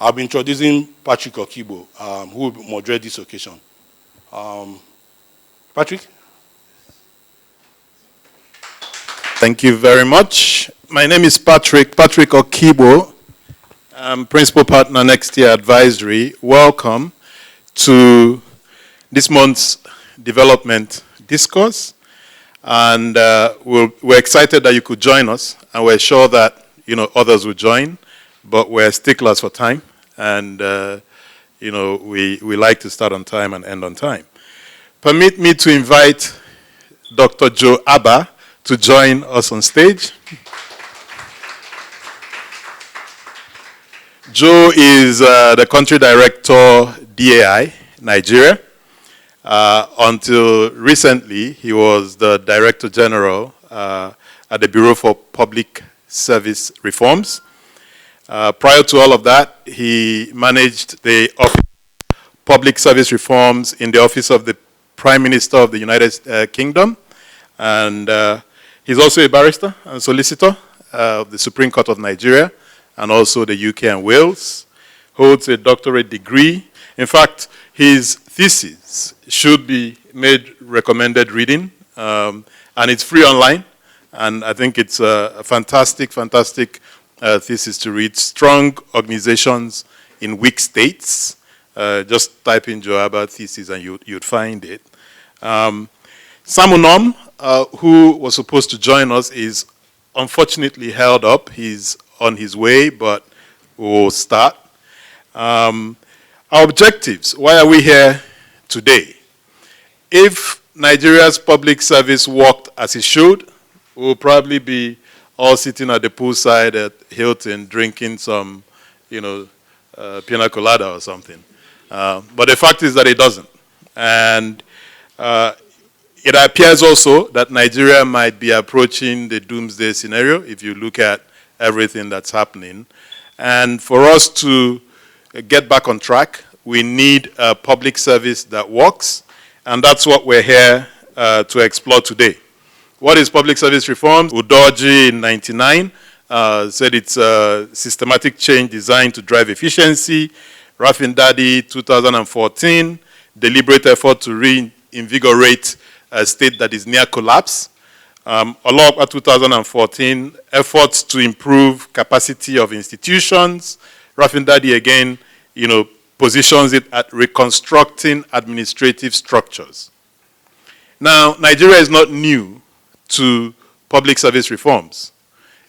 I'll be introducing Patrick Okibo, who will moderate this occasion. Patrick? Thank you very much. My name is Patrick Okibo. I'm Principal Partner Next Year Advisory. Welcome to this month's Development Discourse. And we're excited that you could join us, and we're sure that others will join, but we're sticklers for time, and we like to start on time and end on time. Permit me to invite Dr. Joe Abba to join us on stage. Joe is the country director, DAI, Nigeria. Until recently, he was the Director General at the Bureau for Public Service Reforms. Prior to all of that, he managed the Office of Public Service Reforms in the Office of the Prime Minister of the United Kingdom. And he's also a barrister and solicitor of the Supreme Court of Nigeria and also the UK and Wales. Holds a doctorate degree. In fact, his thesis should be made recommended reading, and it's free online. And I think it's a fantastic thesis to read. Strong organizations in weak states. Just type in Joe Abba thesis and you'd find it. Sam Unom, who was supposed to join us, is unfortunately held up. He's on his way, but we'll start. Our objectives. Why are we here today? If Nigeria's public service worked as it should, we'll probably be all sitting at the poolside at Hilton drinking some, pina colada or something. But the fact is that it doesn't. And it appears also that Nigeria might be approaching the doomsday scenario if you look at everything that's happening. And for us to get back on track, we need a public service that works, and that's what we're here to explore today. What is public service reform? Udoji in 1999 said it's a systematic change designed to drive efficiency. Rafin Dadi, 2014, deliberate effort to reinvigorate a state that is near collapse. Olokpa, 2014, efforts to improve capacity of institutions. Rafin Dadi again, positions it at reconstructing administrative structures. Now, Nigeria is not new to public service reforms.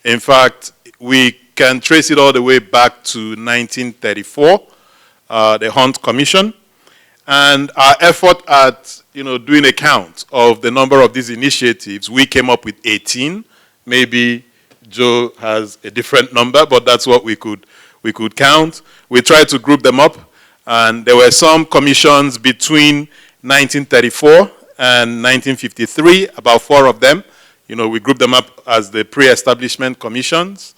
In fact, we can trace it all the way back to 1934, the Hunt Commission, and our effort at doing a count of the number of these initiatives. We came up with 18. Maybe Joe has a different number, but that's what we could count. We tried to group them up, and there were some commissions between 1934 and 1953, about 4 of them. We grouped them up as the pre-establishment commissions.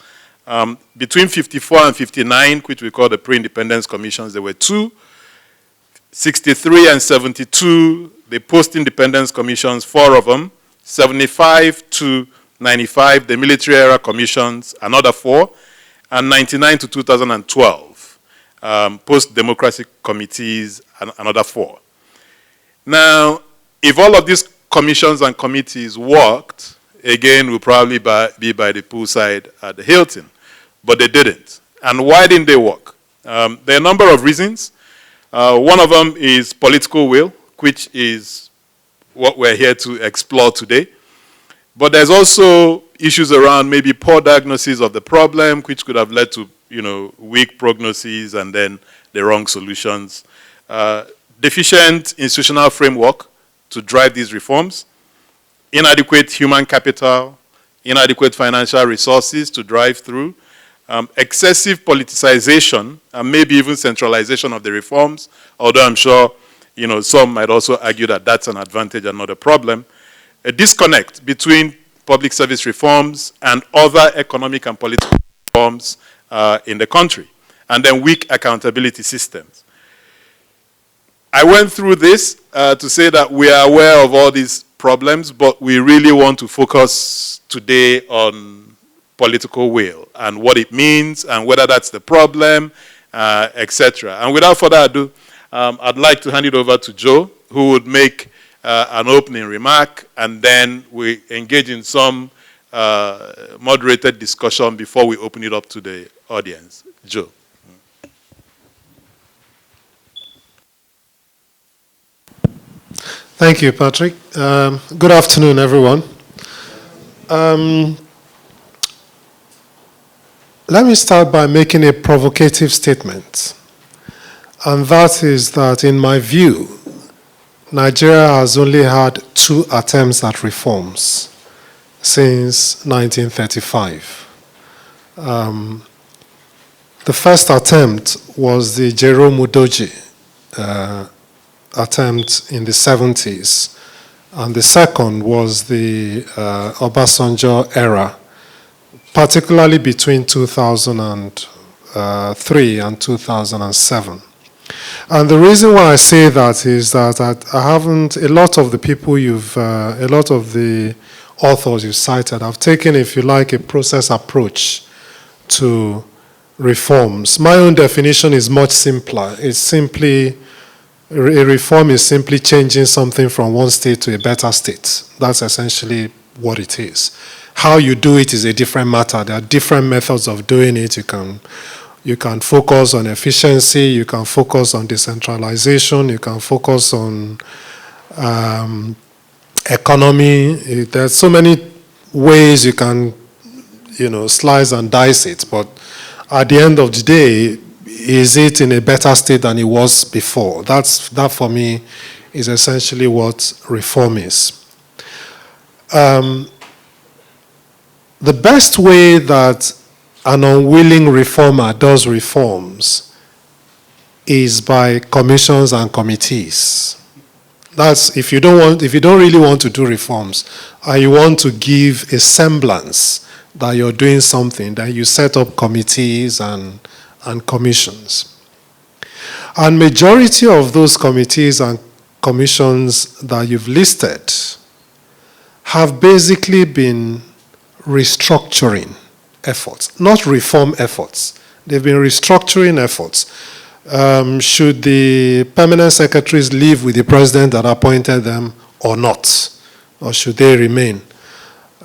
Between 54 and 59, which we call the pre-independence commissions, there were 2. 63 and 72, the post-independence commissions, 4 of them. 75 to 95, the military era commissions, another 4. And 99 to 2012, post-democracy committees, another 4. Now, if all of these commissions and committees worked, again, we'll probably be by the poolside at the Hilton. But they didn't. And why didn't they work? There are a number of reasons. One of them is political will, which is what we're here to explore today. But there's also issues around maybe poor diagnosis of the problem, which could have led to, weak prognosis and then the wrong solutions. Deficient institutional framework to drive these reforms. Inadequate human capital, inadequate financial resources to drive through. Excessive politicization and maybe even centralization of the reforms, although I'm sure, some might also argue that that's an advantage and not a problem. A disconnect between public service reforms and other economic and political reforms in the country, and then weak accountability systems. I went through this to say that we are aware of all these problems, but we really want to focus today on political will and what it means and whether that's the problem etc. And without further ado, I'd like to hand it over to Joe, who would make an opening remark, and then we engage in some moderated discussion before we open it up to the audience. Joe. Thank you, Patrick. Good afternoon, everyone. Let me start by making a provocative statement. And that is that, in my view, Nigeria has only had 2 attempts at reforms since 1935. The first attempt was the Jerome Udoji attempt in the 70s, and the second was the Obasanjo era, particularly between 2003 and 2007. And the reason why I say that is that I haven't, a lot of the people a lot of the authors you've cited have taken, if you like, a process approach to reforms. My own definition is much simpler. It's simply, a reform is simply changing something from one state to a better state. That's essentially what it is. How you do it is a different matter. There are different methods of doing it. You can focus on efficiency, you can focus on decentralization, you can focus on economy. There's so many ways you can, slice and dice it, but at the end of the day, is it in a better state than it was before? That for me is essentially what reform is. The best way that an unwilling reformer does reforms is by commissions and committees. That's if you don't really want to do reforms, and you want to give a semblance that you're doing something, then you set up committees and commissions. And majority of those committees and commissions that you've listed have basically been restructuring efforts, not reform efforts. They've been restructuring efforts. Should the permanent secretaries live with the president that appointed them or not? Or should they remain?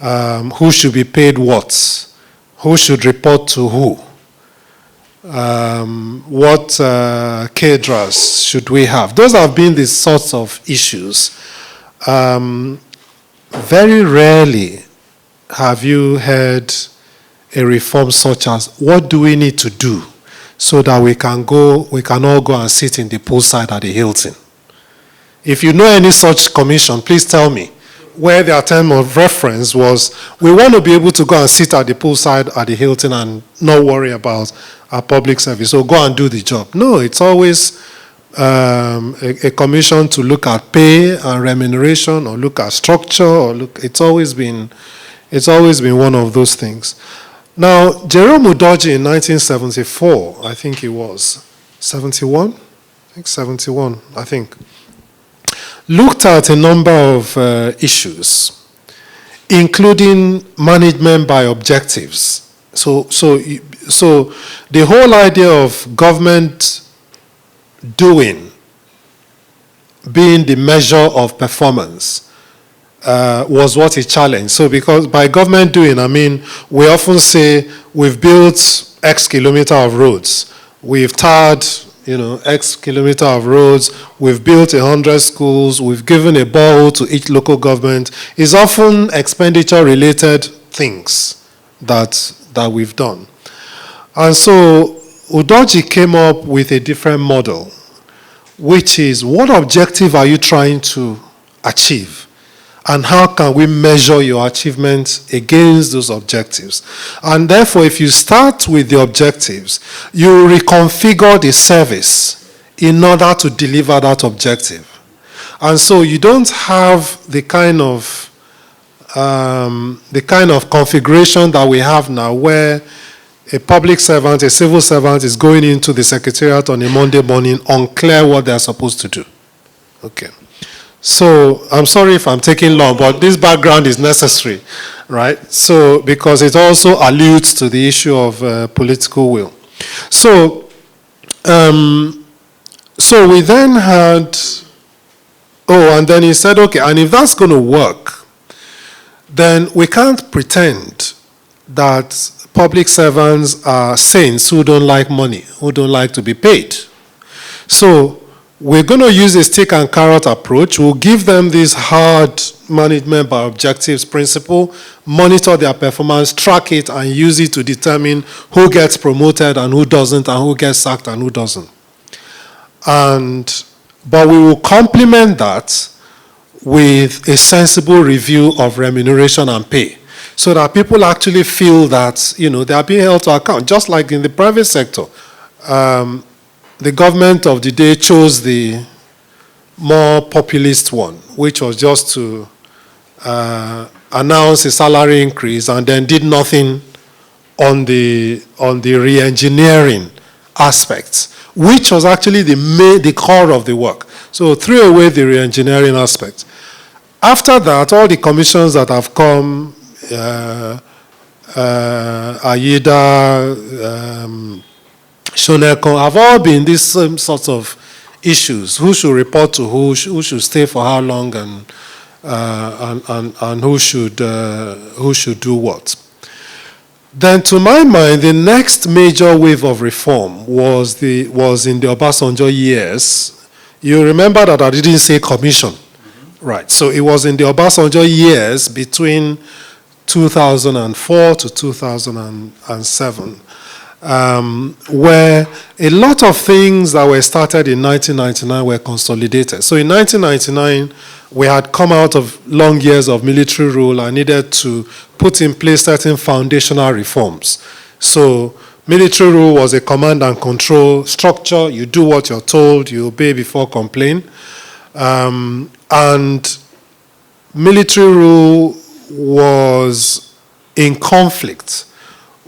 Who should be paid what? Who should report to who? What cadres should we have? Those have been the sorts of issues. Very rarely have you heard a reform such as, what do we need to do so that we can all go and sit in the poolside at the Hilton? If you know any such commission, please tell me, where their term of reference was, we want to be able to go and sit at the poolside at the Hilton and not worry about our public service, so go and do the job. No, it's always a commission to look at pay and remuneration, or look at structure, or it's always been one of those things. Now, Jerome Udoji in 1974, I think it was, 71? I think 71, looked at a number of issues, including management by objectives. So the whole idea of government being the measure of performance was what he challenged. So because by government doing, I mean, we often say we've built X kilometer of roads, we've tarred, X kilometer of roads, we've built 100 schools, we've given a borehole to each local government. It's often expenditure-related things that we've done. And so Udoji came up with a different model, which is, what objective are you trying to achieve? And how can we measure your achievements against those objectives? And therefore, if you start with the objectives, you reconfigure the service in order to deliver that objective. And so you don't have the kind of configuration that we have now, where a public servant, a civil servant, is going into the secretariat on a Monday morning unclear what they're supposed to do. Okay. So I'm sorry if I'm taking long, but this background is necessary, right? So because it also alludes to the issue of political will. So So we then had, and then he said, okay, and if that's going to work, then we can't pretend that public servants are saints who don't like money, who don't like to be paid. So we're going to use a stick and carrot approach. We'll give them this hard management by objectives principle, monitor their performance, track it, and use it to determine who gets promoted and who doesn't, and who gets sacked and who doesn't. But we will complement that with a sensible review of remuneration and pay, so that people actually feel that, they are being held to account, just like in the private sector. The government of the day chose the more populist one, which was just to announce a salary increase and then did nothing on the re-engineering aspects, which was actually the core of the work. So threw away the re-engineering aspect. After that, all the commissions that have come, AYEDA, Shoneko, have all been these same sorts of issues. Who should report to who should stay for how long, and who should do what. Then, to my mind, the next major wave of reform was in the Obasanjo years. You remember that I didn't say commission, right? So it was in the Obasanjo years between 2004 to 2007. Where a lot of things that were started in 1999 were consolidated. So in 1999, we had come out of long years of military rule and needed to put in place certain foundational reforms. So military rule was a command and control structure. You do what you're told, you obey before complain. And military rule was in conflict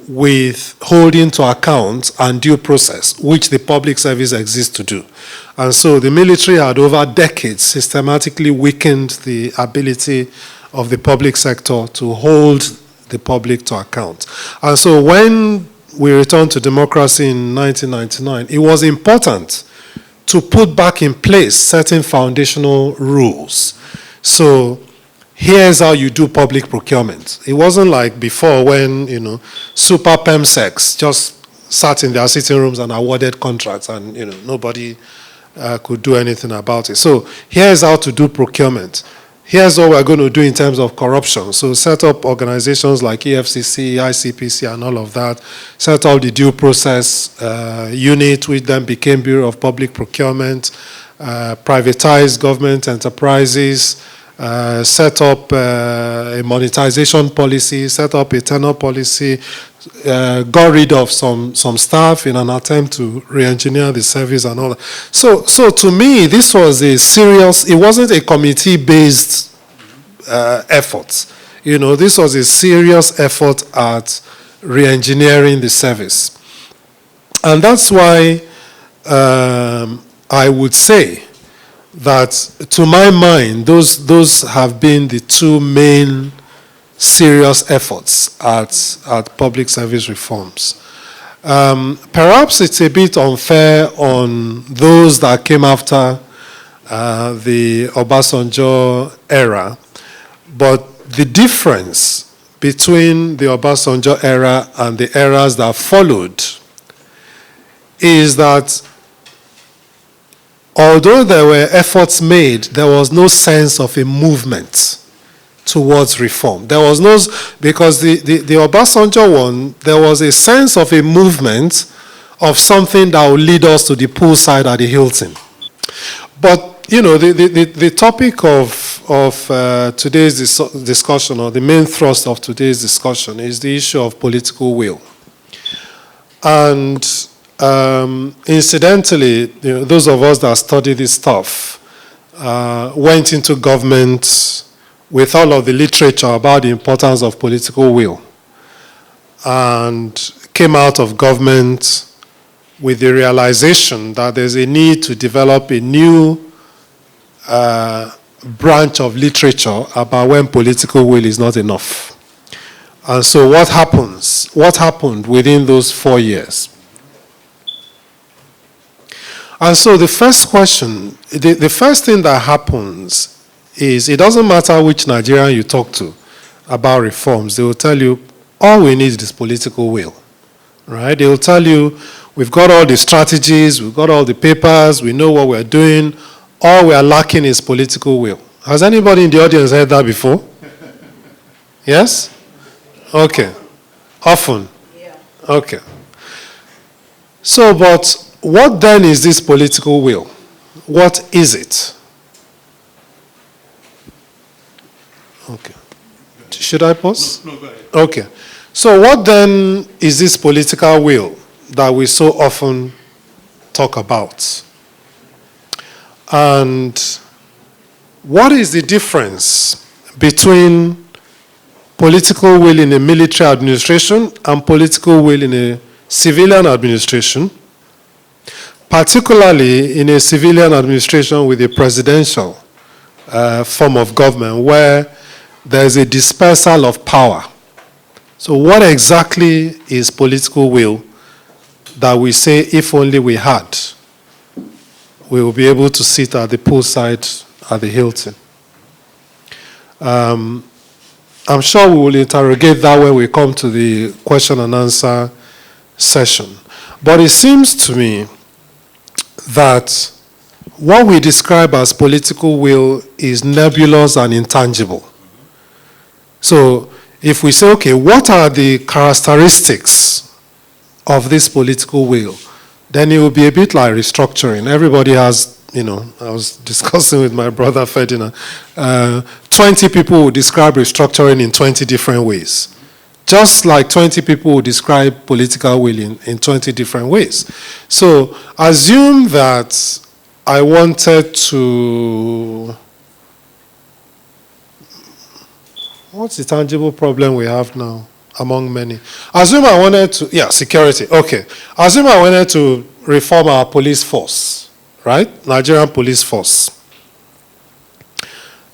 with holding to account and due process, which the public service exists to do. And so the military had over decades systematically weakened the ability of the public sector to hold the public to account. And so when we returned to democracy in 1999, it was important to put back in place certain foundational rules. So here's how you do public procurement. It wasn't like before when, super PEMSECs just sat in their sitting rooms and awarded contracts and, nobody could do anything about it. So here's how to do procurement. Here's what we're going to do in terms of corruption. So set up organizations like EFCC, ICPC, and all of that. Set up the due process unit, which then became Bureau of Public Procurement. Privatized government enterprises. Set up a monetization policy, set up a tenure policy, got rid of some staff in an attempt to re-engineer the service and all that. So to me, this was a serious, it wasn't a committee-based effort. This was a serious effort at re-engineering the service. And that's why I would say that, to my mind, those have been the two main serious efforts at public service reforms. Perhaps it's a bit unfair on those that came after the Obasanjo era, but the difference between the Obasanjo era and the eras that followed is that although there were efforts made, there was no sense of a movement towards reform. There was no, because the Obasanjo one, there was a sense of a movement of something that would lead us to the poolside at the Hilton. But, the topic of today's discussion, or the main thrust of today's discussion, is the issue of political will. And incidentally, those of us that study this stuff went into government with all of the literature about the importance of political will, and came out of government with the realization that there's a need to develop a new branch of literature about when political will is not enough. And so what happened within those 4 years? And so the first question, the first thing that happens is it doesn't matter which Nigerian you talk to about reforms, they will tell you all we need is political will, right? They will tell you we've got all the strategies, we've got all the papers, we know what we're doing, all we are lacking is political will. Has anybody in the audience heard that before? Yes? Okay. Often? Yeah. Okay. So, but what then is this political will? What is it? Okay. Should I pause? No, go ahead. Okay. So what then is this political will that we so often talk about? And what is the difference between political will in a military administration and political will in a civilian administration, particularly in a civilian administration with a presidential form of government where there's a dispersal of power? So what exactly is political will that we say if only we had, we will be able to sit at the poolside at the Hilton? I'm sure we will interrogate that when we come to the question and answer session. But it seems to me that what we describe as political will is nebulous and intangible. So if we say, okay, what are the characteristics of this political will, then it will be a bit like restructuring. Everybody has, I was discussing with my brother Ferdinand, 20 people will describe restructuring in 20 different ways. Just like 20 people will describe political will in 20 different ways. So assume that I wanted to... What's the tangible problem we have now among many? Assume I wanted to... security. Okay. Assume I wanted to reform our police force, right? Nigerian police force.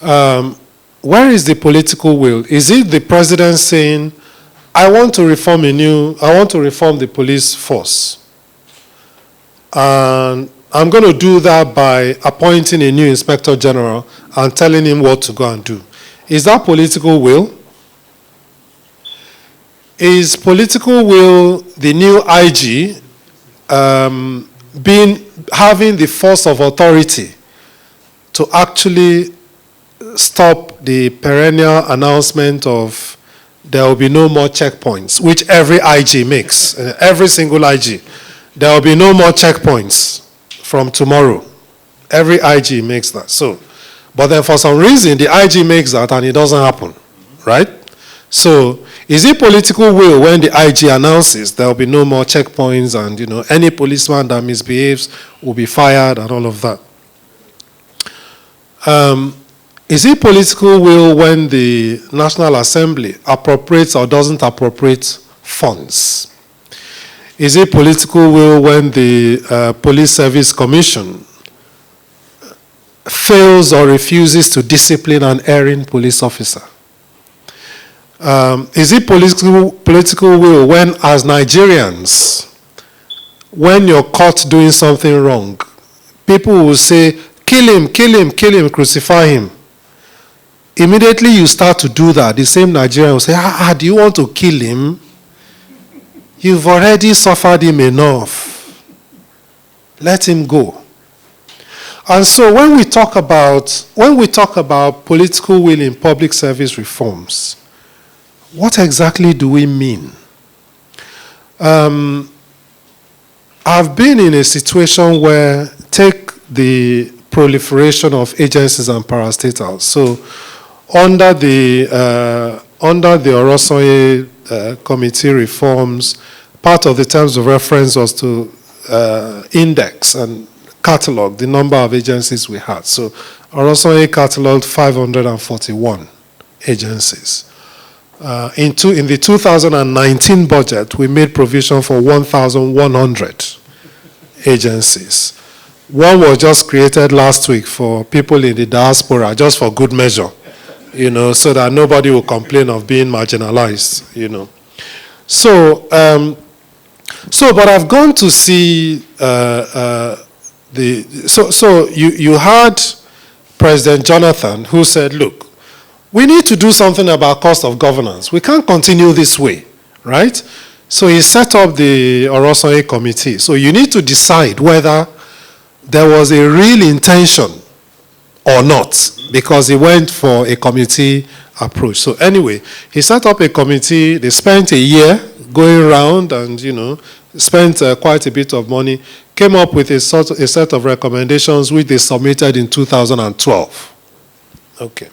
Where is the political will? Is it the president saying, I want to reform the police force. And I'm going to do that by appointing a new inspector general and telling him what to go and do. Is that political will? Is political will the new IG having the force of authority to actually stop the perennial announcement of there will be no more checkpoints, which every IG makes, every single IG. There will be no more checkpoints from tomorrow. Every IG makes that. So, but then for some reason, the IG makes that and it doesn't happen, right? So, is it political will when the IG announces there will be no more checkpoints and, any policeman that misbehaves will be fired and all of that? Is it political will when the National Assembly appropriates or doesn't appropriate funds? Is it political will when the Police Service Commission fails or refuses to discipline an erring police officer? Is it political will when, as Nigerians, when you're caught doing something wrong, people will say, kill him, kill him, kill him, crucify him? Immediately you start to do that, the same Nigerian will say, do you want to kill him? You've already suffered him enough. Let him go. And so when we talk about political will in public service reforms, what exactly do we mean? I've been in a situation where, take the proliferation of agencies and parastatals. So under the Orosanye committee reforms, part of the terms of reference was to index and catalog the number of agencies we had. So Orosanye cataloged 541 agencies. In the 2019 budget, we made provision for 1,100 agencies. One was just created last week for people in the diaspora, just for good measure, so that nobody will complain of being marginalized, So, but I've gone to see So you had President Jonathan who said, look, we need to do something about cost of governance. We can't continue this way, right? So he set up the Orosanye committee. So you need to decide whether there was a real intention or not, because he went for a committee approach. So anyway, he set up a committee. They spent a year going around and, spent quite a bit of money, came up with a set of recommendations which they submitted in 2012. Okay.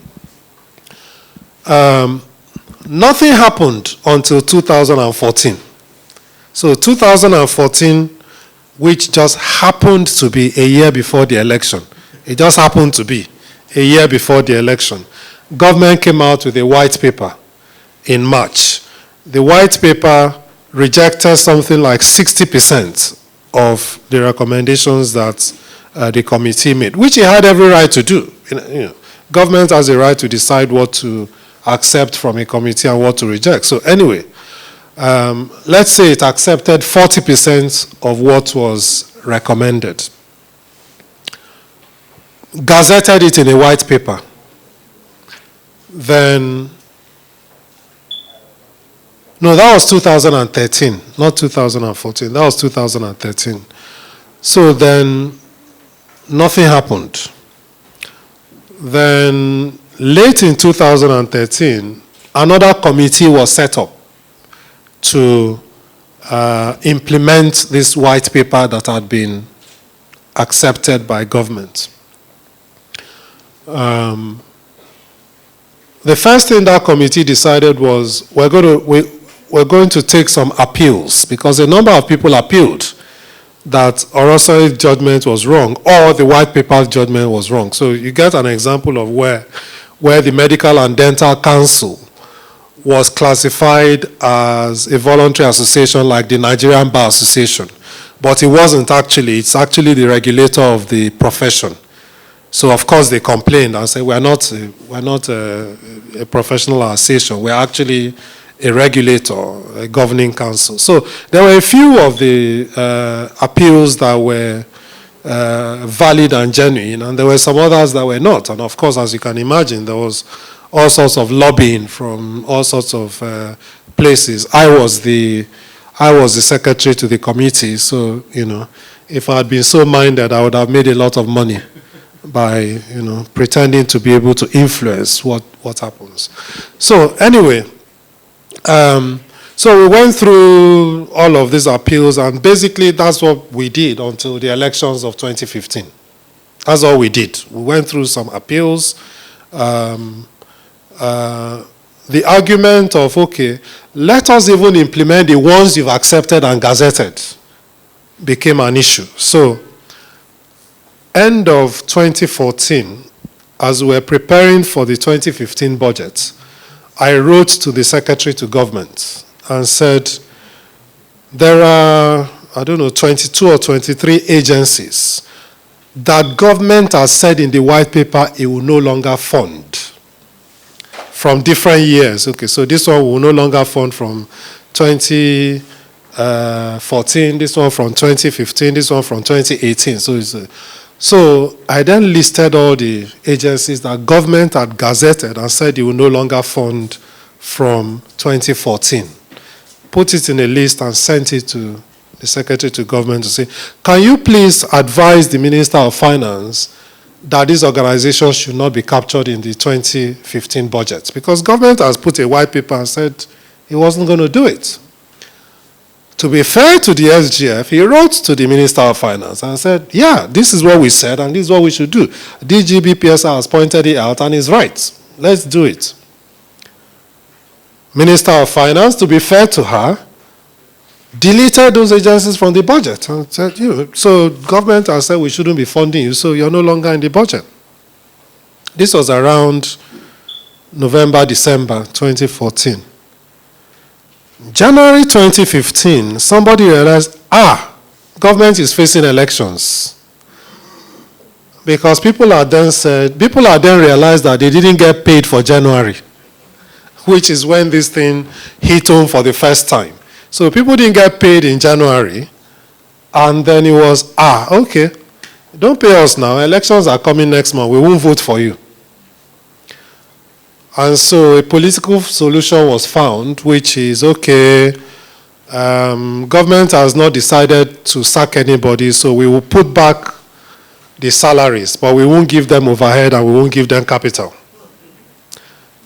Nothing happened until 2014. So 2014, which just happened to be a year before the election. It just happened to be a year before the election. Government came out with a white paper in March. The white paper rejected something like 60% of the recommendations that the committee made, which it had every right to do. Government has a right to decide what to accept from a committee and what to reject. So anyway, let's say it accepted 40% of what was recommended. Gazetted it in a white paper. Then, no, that was 2013, not 2014. That was 2013. So then, nothing happened. Then, late in 2013, another committee was set up to implement this white paper that had been accepted by government. The first thing that committee decided was we're going to take some appeals, because a number of people appealed that Orosanye's judgment was wrong or the white paper's judgment was wrong. So you get an example of where the Medical and Dental Council was classified as a voluntary association like the Nigerian Bar Association, but it wasn't actually. It's actually the regulator of the profession. So of course they complained and said we're not a professional association. We're actually a regulator, a governing council. So there were a few of the appeals that were valid and genuine, and there were some others that were not. And of course, as you can imagine, there was all sorts of lobbying from all sorts of places. I was the secretary to the committee, so if I had been so minded, I would have made a lot of money by pretending to be able to influence what happens. So anyway, so we went through all of these appeals, and basically that's what we did until the elections of 2015. That's all we did. We went through some appeals. The argument of, okay, let us even implement the ones you've accepted and gazetted became an issue. So end of 2014, as we were preparing for the 2015 budget, I wrote to the Secretary to Government and said, there are, 22 or 23 agencies that government has said in the white paper it will no longer fund from different years. Okay, so this one will no longer fund from 2014, this one from 2015, this one from 2018. So I then listed all the agencies that government had gazetted and said it will no longer fund from 2014. Put it in a list and sent it to the Secretary to Government to say, can you please advise the Minister of Finance that these organizations should not be captured in the 2015 budget? Because government has put a white paper and said he wasn't going to do it. To be fair to the SGF, he wrote to the Minister of Finance and said, yeah, this is what we said and this is what we should do. DGBPSR has pointed it out and is right. Let's do it. Minister of Finance, to be fair to her, deleted those agencies from the budget and said, so government has said we shouldn't be funding you, so you're no longer in the budget. This was around November, December 2014. January 2015, somebody realized, government is facing elections. Because people had then realized that they didn't get paid for January, which is when this thing hit home for the first time. So people didn't get paid in January, and then it was, okay, don't pay us now. Elections are coming next month. We won't vote for you. And so a political solution was found, which is, okay, government has not decided to sack anybody, so we will put back the salaries, but we won't give them overhead and we won't give them capital.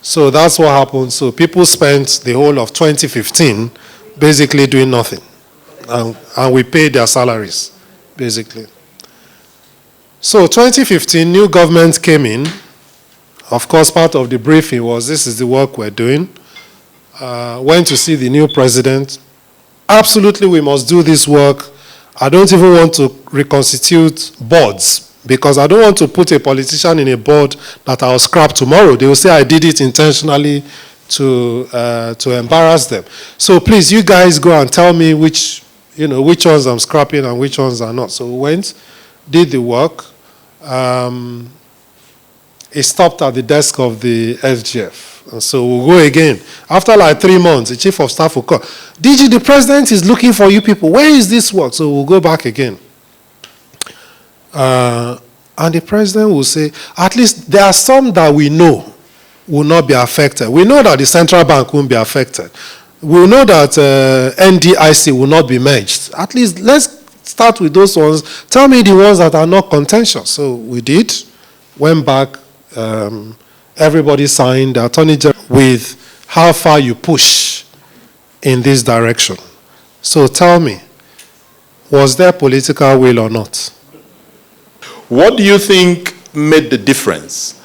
So that's what happened. So people spent the whole of 2015 basically doing nothing. And we paid their salaries, basically. So 2015, new government came in. Of course, part of the briefing was, this is the work we're doing. Went to see the new president. Absolutely, we must do this work. I don't even want to reconstitute boards because I don't want to put a politician in a board that I'll scrap tomorrow. They will say I did it intentionally to embarrass them. So please, you guys go and tell me which ones I'm scrapping and which ones are not. So we went, did the work. It stopped at the desk of the SGF. And so we'll go again. After like 3 months, the chief of staff will call. DG, the president is looking for you people. Where is this work? So we'll go back again. And the president will say, at least there are some that we know will not be affected. We know that the central bank won't be affected. We know that NDIC will not be merged. At least let's start with those ones. Tell me the ones that are not contentious. So we did, went back. Everybody signed, the Attorney General, with how far you push in this direction. So tell me, was there political will or not? What do you think made the difference?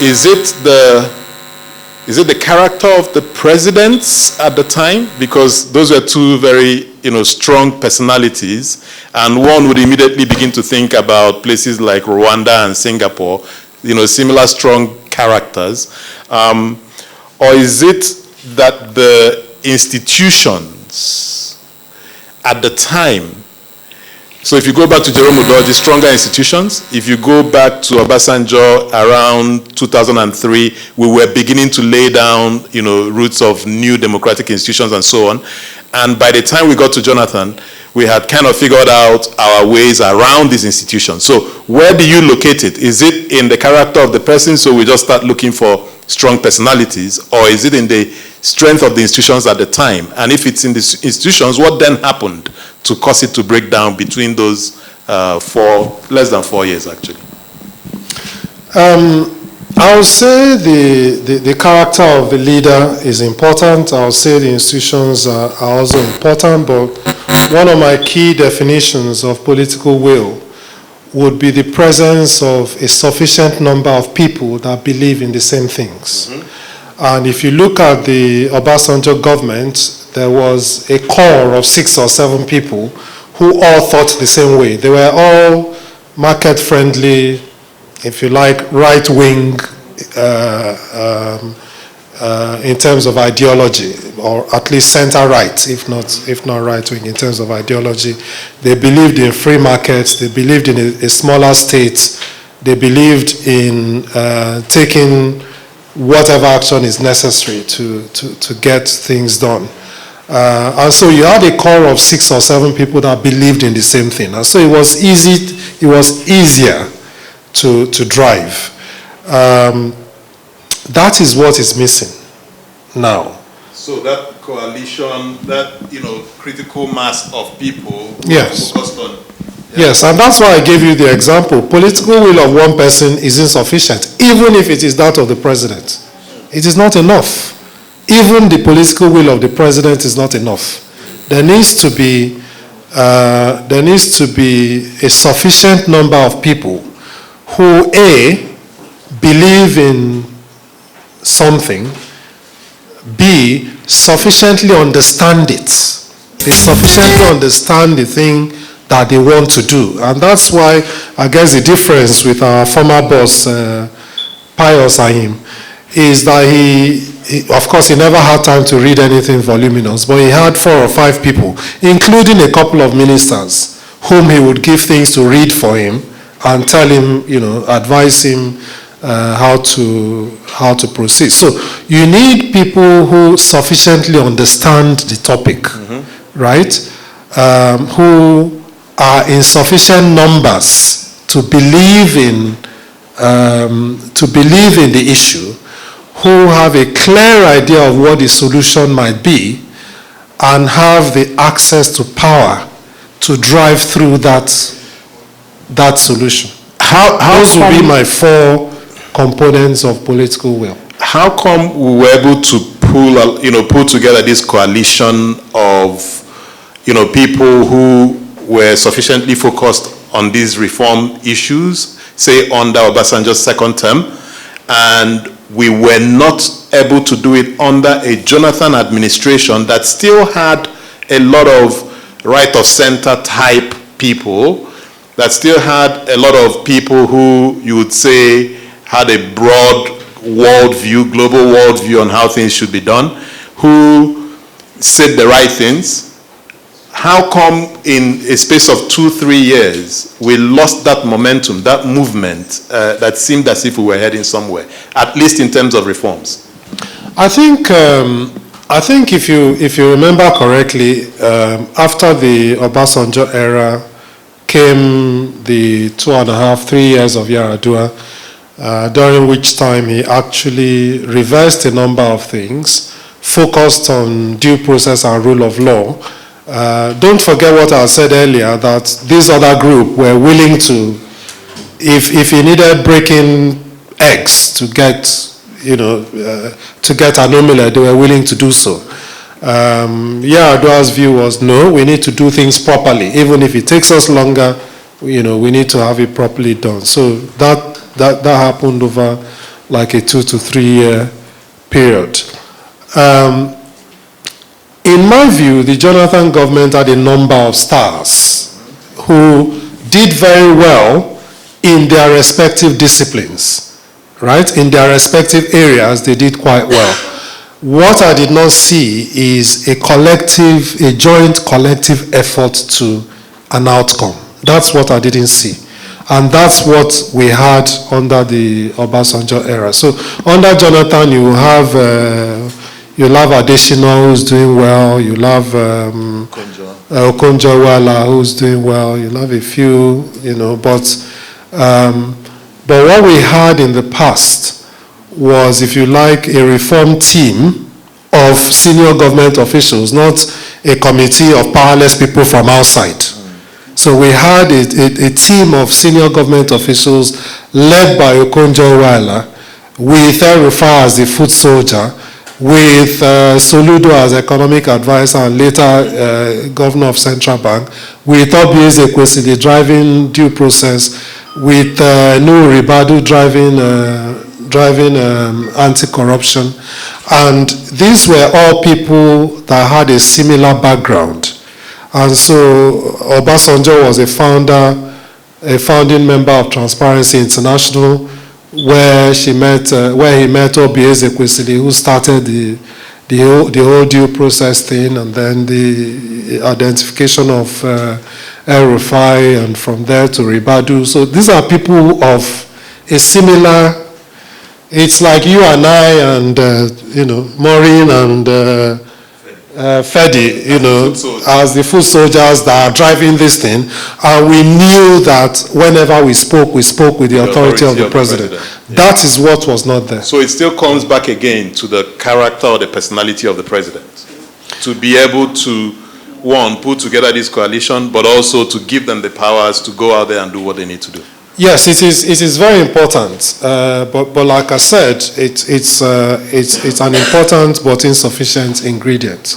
Is it the character of the presidents at the time? Because those were two very strong personalities, and one would immediately begin to think about places like Rwanda and Singapore, similar strong characters, or is it that the institutions at the time, so if you go back to Jerome Udoji, stronger institutions, if you go back to Obasanjo around 2003, we were beginning to lay down, roots of new democratic institutions and so on, and by the time we got to Jonathan, we had kind of figured out our ways around these institutions. So where do you locate it? Is it in the character of the person, so we just start looking for strong personalities, or is it in the strength of the institutions at the time? And if it's in the institutions, what then happened to cause it to break down between those less than 4 years, actually? I would say the character of the leader is important. I would say the institutions are also important, but one of my key definitions of political will would be the presence of a sufficient number of people that believe in the same things. Mm-hmm. And if you look at the Obasanjo government, there was a core of 6 or 7 people who all thought the same way. They were all market-friendly, if you like, right-wing in terms of ideology, or at least center-right, if not right-wing in terms of ideology. They believed in free markets. They believed in a smaller state. They believed in taking whatever action is necessary to get things done. And so you had a core of 6 or 7 people that believed in the same thing. And so it was easier to drive. That is what is missing now. So that coalition, that critical mass of people yes. focused on. Yes, and that's why I gave you the example. Political will of one person is insufficient, even if it is that of the president. It is not enough. Even the political will of the president is not enough. There needs to be a sufficient number of people who A, believe in something, B, sufficiently understand it. They sufficiently understand the thing that they want to do. And that's why I guess the difference with our former boss, Pius and him, is that he, of course, he never had time to read anything voluminous, but he had 4 or 5 people, including a couple of ministers, whom he would give things to read for him and tell him, advise him how to proceed. So you need people who sufficiently understand the topic, right? Who are in sufficient numbers to believe in the issue, who have a clear idea of what the solution might be, and have the access to power to drive through that solution. Those would be my 4 components of political will. How come we were able to pull together this coalition of, people who were sufficiently focused on these reform issues, say under Obasanjo's second term, and we were not able to do it under a Jonathan administration that still had a lot of right of center type people, that still had a lot of people who you would say had a broad worldview, global worldview on how things should be done, who said the right things. How come in a space of 2-3 years we lost that momentum, that movement that seemed as if we were heading somewhere, at least in terms of reforms? I think if you remember correctly, after the Obasanjo era came the 2.5-3 years of Yar'Adua, during which time he actually reversed a number of things, focused on due process and rule of law. Don't forget what I said earlier, that this other group were willing to, if he needed breaking eggs to get, to get an omelette, they were willing to do so. Yar'Adua's view was, no, we need to do things properly. Even if it takes us longer, we need to have it properly done. So that happened over like a 2 to 3 year period. In my view, the Jonathan government had a number of stars who did very well in their respective disciplines, right? In their respective areas, they did quite well. What I did not see is a joint collective effort to an outcome. That's what I didn't see. And that's what we had under the Obasanjo era. So under Jonathan, you have Adesina, who's doing well. You have Okonjo-Iweala, who's doing well. You have a few, but what we had in the past was, if you like, a reform team of senior government officials, not a committee of powerless people from outside. So we had a team of senior government officials led by Okonjo-Iweala, with El-Rufai as the foot soldier, with Soludo as economic advisor and later governor of Central Bank, with Obieze Ekwesili driving due process, with Nuhu Ribadu driving anti-corruption. And these were all people that had a similar background. And so Obasanjo was a founding member of Transparency International, where he met Obieze Ekwesili, who started the whole due process thing, and then the identification of El-Rufai, and from there to Ribadu. So these are people of a similar. It's like you and I and Maureen and Fedi, as the foot soldiers that are driving this thing, and we knew that whenever we spoke with the authority of the president. Yeah. That is what was not there. So it still comes back again to the character or the personality of the president, to be able to, one, put together this coalition, but also to give them the powers to go out there and do what they need to do. Yes, it is very important, but like I said, it's an important but insufficient ingredient.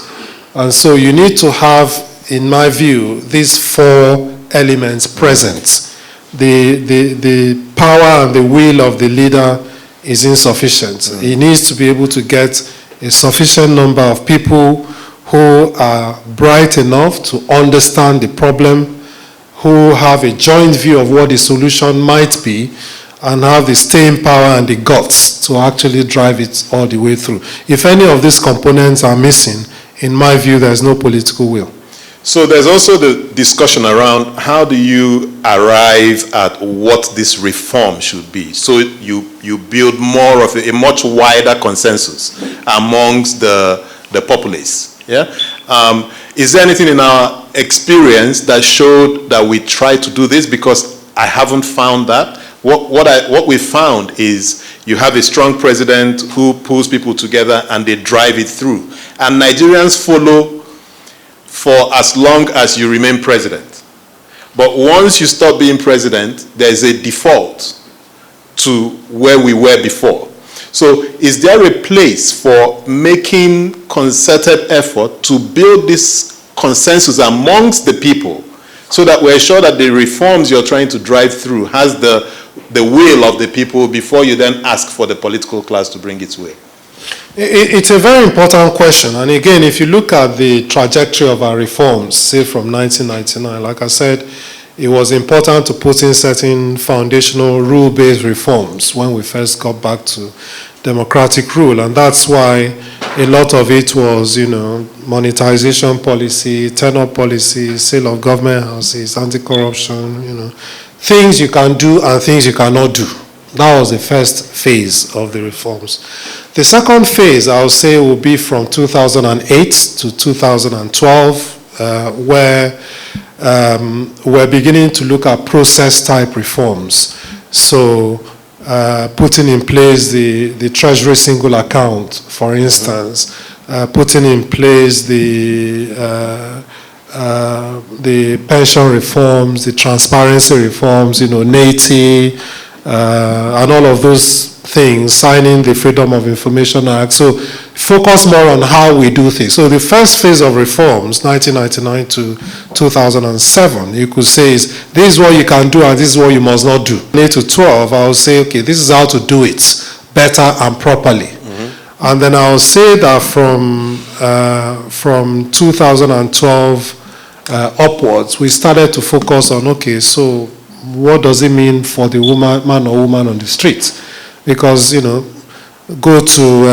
And so you need to have, in my view, these 4 elements present. The power and the will of the leader is insufficient. He needs to be able to get a sufficient number of people who are bright enough to understand the problem, who have a joint view of what the solution might be, and have the staying power and the guts to actually drive it all the way through. If any of these components are missing, in my view, there's no political will. So there's also the discussion around how do you arrive at what this reform should be. So you build more of a much wider consensus amongst the populace. Yeah? Is there anything in our experience that showed that we tried to do this? Because I haven't found that. What we found is you have a strong president who pulls people together and they drive it through. And Nigerians follow for as long as you remain president. But once you stop being president, there's a default to where we were before. So is there a place for making concerted effort to build this consensus amongst the people so that we're sure that the reforms you're trying to drive through has the will of the people before you then ask for the political class to bring its way? It's a very important question. And again, if you look at the trajectory of our reforms, say from 1999, like I said, it was important to put in certain foundational rule-based reforms when we first got back to democratic rule. And that's why a lot of it was, monetization policy, tenure policy, sale of government houses, anti-corruption, things you can do and things you cannot do. That was the first phase of the reforms. The second phase, I would say, will be from 2008 to 2012, where we're beginning to look at process-type reforms. So putting in place the Treasury single account, for instance, putting in place the pension reforms, the transparency reforms, NATI, and all of those things, signing the Freedom of Information Act. So focus more on how we do things. So the first phase of reforms, 1999 to 2007, you could say is, this is what you can do and this is what you must not do. 8 to 12, I would say, okay, this is how to do it better and properly. Mm-hmm. And then I would say that from 2012 upwards, we started to focus on, okay, so what does it mean for the man or woman on the street? Because, go to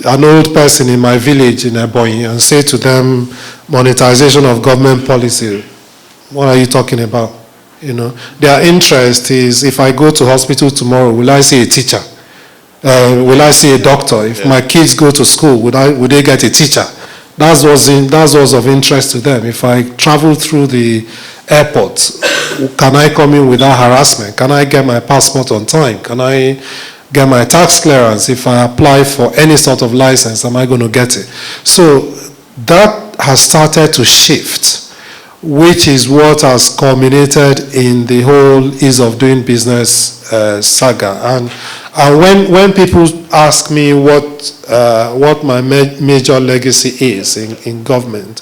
an old person in my village in Ebonyi and say to them, monetization of government policy, what are you talking about? Their interest is, if I go to hospital tomorrow, will I see a teacher? Will I see a doctor? If my kids go to school, would they get a teacher? That was of interest to them. If I travel through the airport, can I come in without harassment? Can I get my passport on time? Can I get my tax clearance? If I apply for any sort of license, am I going to get it? So that has started to shift, which is what has culminated in the whole ease of doing business saga. And when people ask me what my major legacy is in government,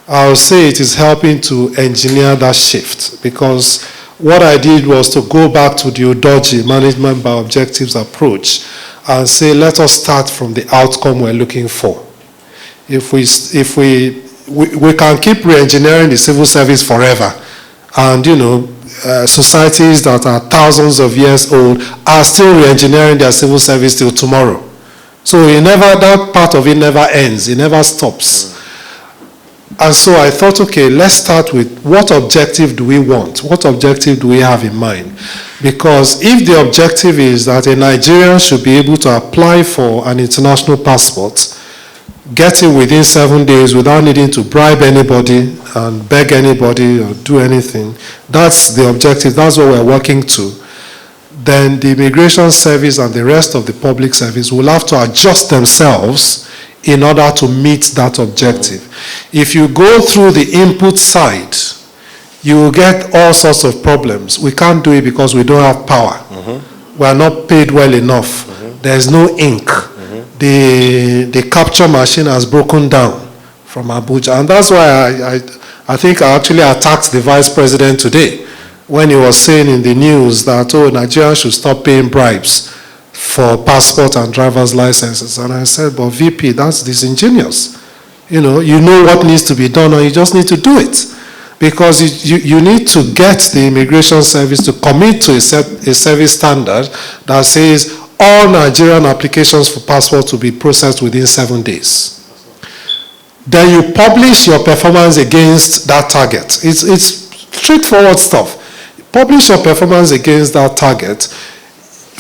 I'll say it is helping to engineer that shift, because what I did was to go back to the Udoji management by objectives approach and say, let us start from the outcome we're looking for. If we can keep re-engineering the civil service forever, and societies that are thousands of years old are still re-engineering their civil service till tomorrow. So that part of it never ends, it never stops. And so I thought, okay, let's start with what objective do we want? What objective do we have in mind? Because if the objective is that a Nigerian should be able to apply for an international passport, get it within 7 days without needing to bribe anybody and beg anybody or do anything, that's the objective, that's what we're working to, then the immigration service and the rest of the public service will have to adjust themselves in order to meet that objective. If you go through the input side, you will get all sorts of problems. We can't do it because we don't have power. Mm-hmm. We are not paid well enough. Mm-hmm. There's no ink. Mm-hmm. The capture machine has broken down from Abuja. And that's why I think I actually attacked the vice president today when he was saying in the news that, Nigeria should stop paying bribes for passport and driver's licenses. And I said, but VP, that's disingenuous. You know what needs to be done, and you just need to do it. Because you need to get the immigration service to commit to a service standard that says all Nigerian applications for passports will be processed within 7 days. Then you publish your performance against that target. It's straightforward stuff. Publish your performance against that target.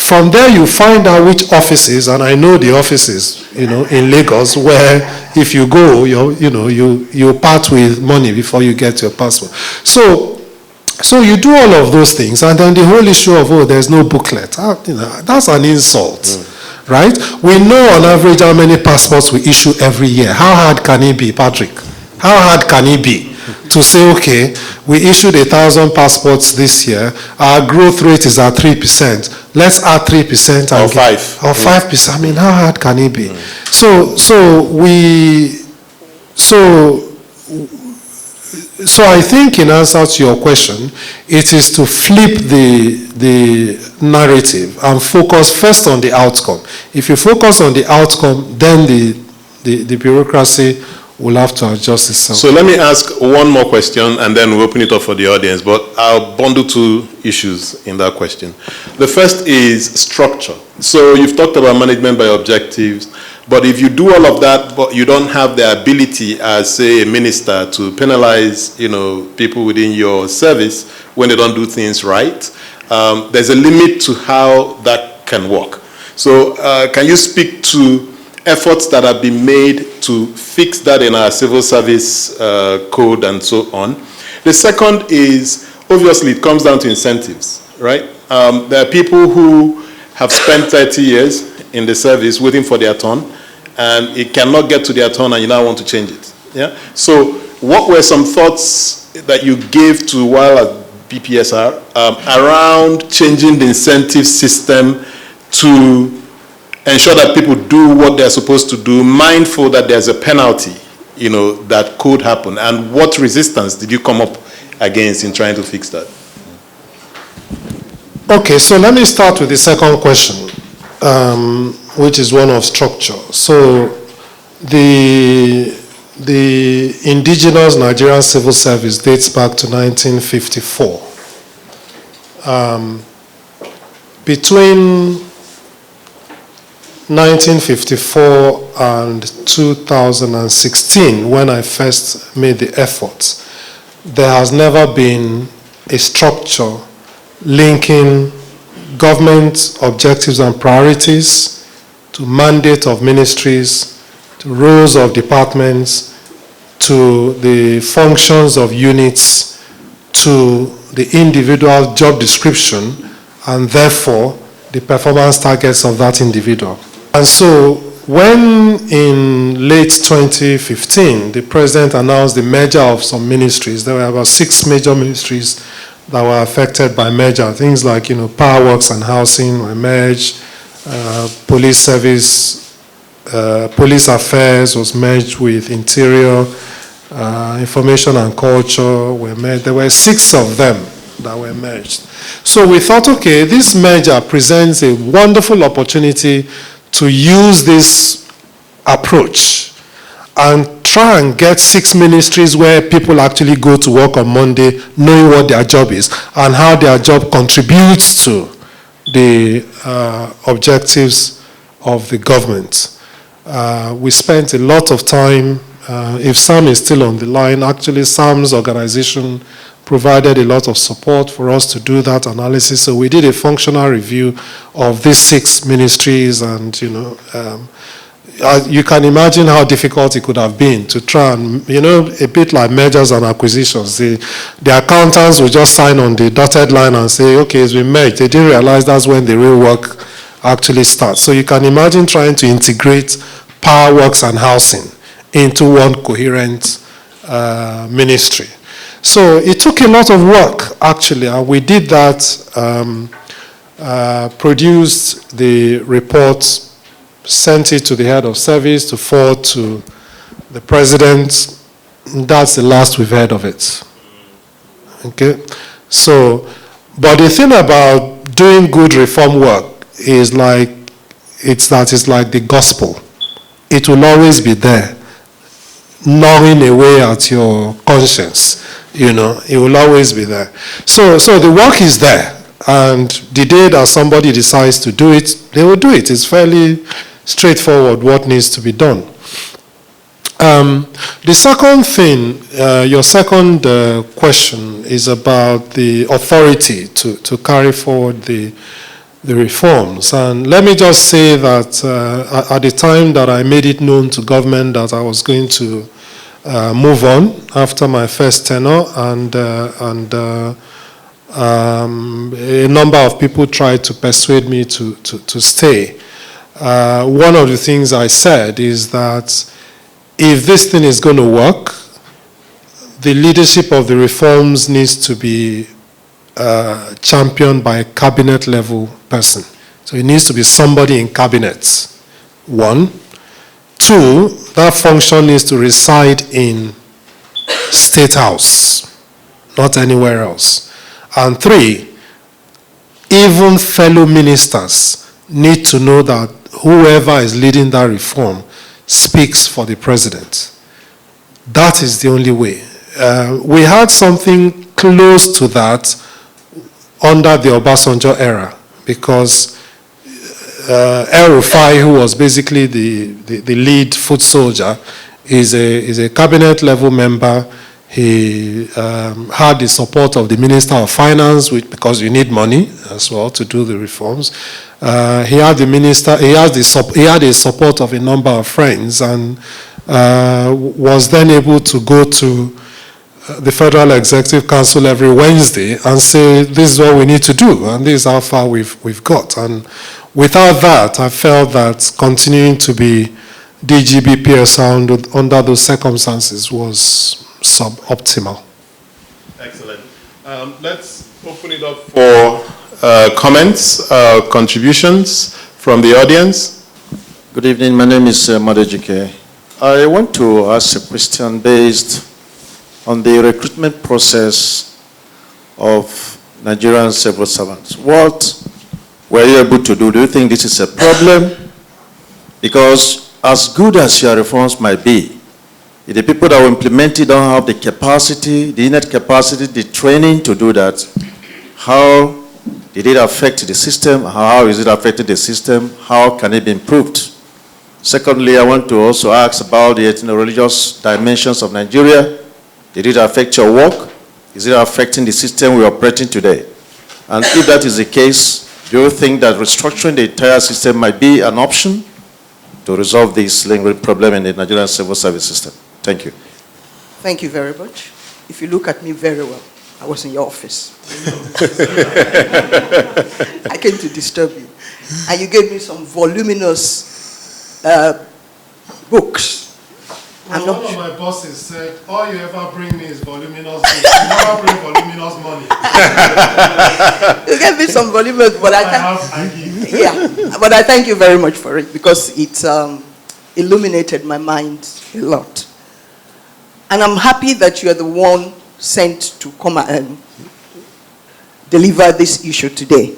From there, you find out which offices, and I know the offices, in Lagos, where if you go, you part with money before you get your passport. So you do all of those things, and then the whole issue of, there's no booklet, that's an insult, right? We know on average how many passports we issue every year. How hard can it be, Patrick? How hard can it be to say, okay, we issued 1,000 passports this year, our growth rate is at 3%, let's add 3% or 5%. Or 5%. I mean, how hard can it be? So I think in answer to your question, it is to flip the narrative and focus first on the outcome. If you focus on the outcome, then the bureaucracy will have to adjust itself. So let me ask one more question, and then we'll open it up for the audience, but I'll bundle two issues in that question. The first is structure. So you've talked about management by objectives, but if you do all of that, but you don't have the ability as, say, a minister to penalize, people within your service when they don't do things right, there's a limit to how that can work. So can you speak to efforts that have been made to fix that in our civil service code and so on? The second is, obviously, it comes down to incentives, right? There are people who have spent 30 years in the service waiting for their turn, and it cannot get to their turn and you now want to change it. Yeah. So what were some thoughts that you gave to while at BPSR around changing the incentive system to ensure that people do what they're supposed to do, mindful that there's a penalty, that could happen? And what resistance did you come up against in trying to fix that? Okay, so let me start with the second question, which is one of structure. So the indigenous Nigerian civil service dates back to 1954. Between 1954 and 2016, when I first made the efforts, there has never been a structure linking government objectives and priorities to mandate of ministries, to roles of departments, to the functions of units, to the individual job description, and therefore the performance targets of that individual. And so when in late 2015, the president announced the merger of some ministries, there were about 6 major ministries that were affected by merger. Things like, Power Works and Housing were merged, police service, police affairs was merged with Interior, Information and Culture were merged. There were 6 of them that were merged. So we thought, okay, this merger presents a wonderful opportunity to use this approach and try and get 6 ministries where people actually go to work on Monday knowing what their job is and how their job contributes to the objectives of the government. We spent a lot of time, if Sam is still on the line, actually Sam's organization provided a lot of support for us to do that analysis. So we did a functional review of these 6 ministries, and you can imagine how difficult it could have been to try and, a bit like mergers and acquisitions. The accountants would just sign on the dotted line and say, okay, it's been merged. They didn't realize that's when the real work actually starts. So you can imagine trying to integrate Power Works and Housing into one coherent ministry. So it took a lot of work, actually, and we did that, produced the report, sent it to the head of service to forward to the president. That's the last we've heard of it. Okay? So, but the thing about doing good reform work is it's like the gospel. It will always be there, gnawing away at your conscience. It will always be there. So the work is there, and the day that somebody decides to do it, they will do it. It's fairly straightforward what needs to be done. The second thing, your second question is about the authority to carry forward the the reforms. And let me just say that at the time that I made it known to government that I was going to move on after my first tenure, and a number of people tried to persuade me to stay. One of the things I said is that if this thing is going to work, the leadership of the reforms needs to be championed by a cabinet level person. So it needs to be somebody in cabinet, one. Two, that function needs to reside in State House, not anywhere else. And three, even fellow ministers need to know that whoever is leading that reform speaks for the president. That is the only way. We had something close to that under the Obasanjo era, because El Rufai, who was basically the lead foot soldier, is a cabinet level member. He had the support of the Minister of Finance, because you need money as well to do the reforms. He had the support of a number of friends, and was then able to go to the Federal Executive Council every Wednesday and say, this is what we need to do, and this is how far we've got. And without that, I felt that continuing to be DGB PSR under those circumstances was suboptimal. Excellent. Let's open it up for comments, contributions from the audience. Good evening. My name is Madejike. I want to ask a question based on the recruitment process of Nigerian civil servants. What were you able to do? Do you think this is a problem? Because as good as your reforms might be, if the people that will implement it don't have the capacity, the innate capacity, the training to do that, how did it affect the system? How is it affecting the system? How can it be improved? Secondly, I want to also ask about the ethno-religious dimensions of Nigeria. Did it affect your work? Is it affecting the system we are operating today? And if that is the case, do you think that restructuring the entire system might be an option to resolve this lingering problem in the Nigerian civil service system? Thank you. Thank you very much. If you look at me very well, I was in your office. I came to disturb you. And you gave me some voluminous books. Well, one of my bosses said, all you ever bring me is voluminous books. You never bring voluminous money. You gave me some voluminous, but but I thank you very much for it, because it illuminated my mind a lot. And I'm happy that you are the one sent to come and deliver this issue today.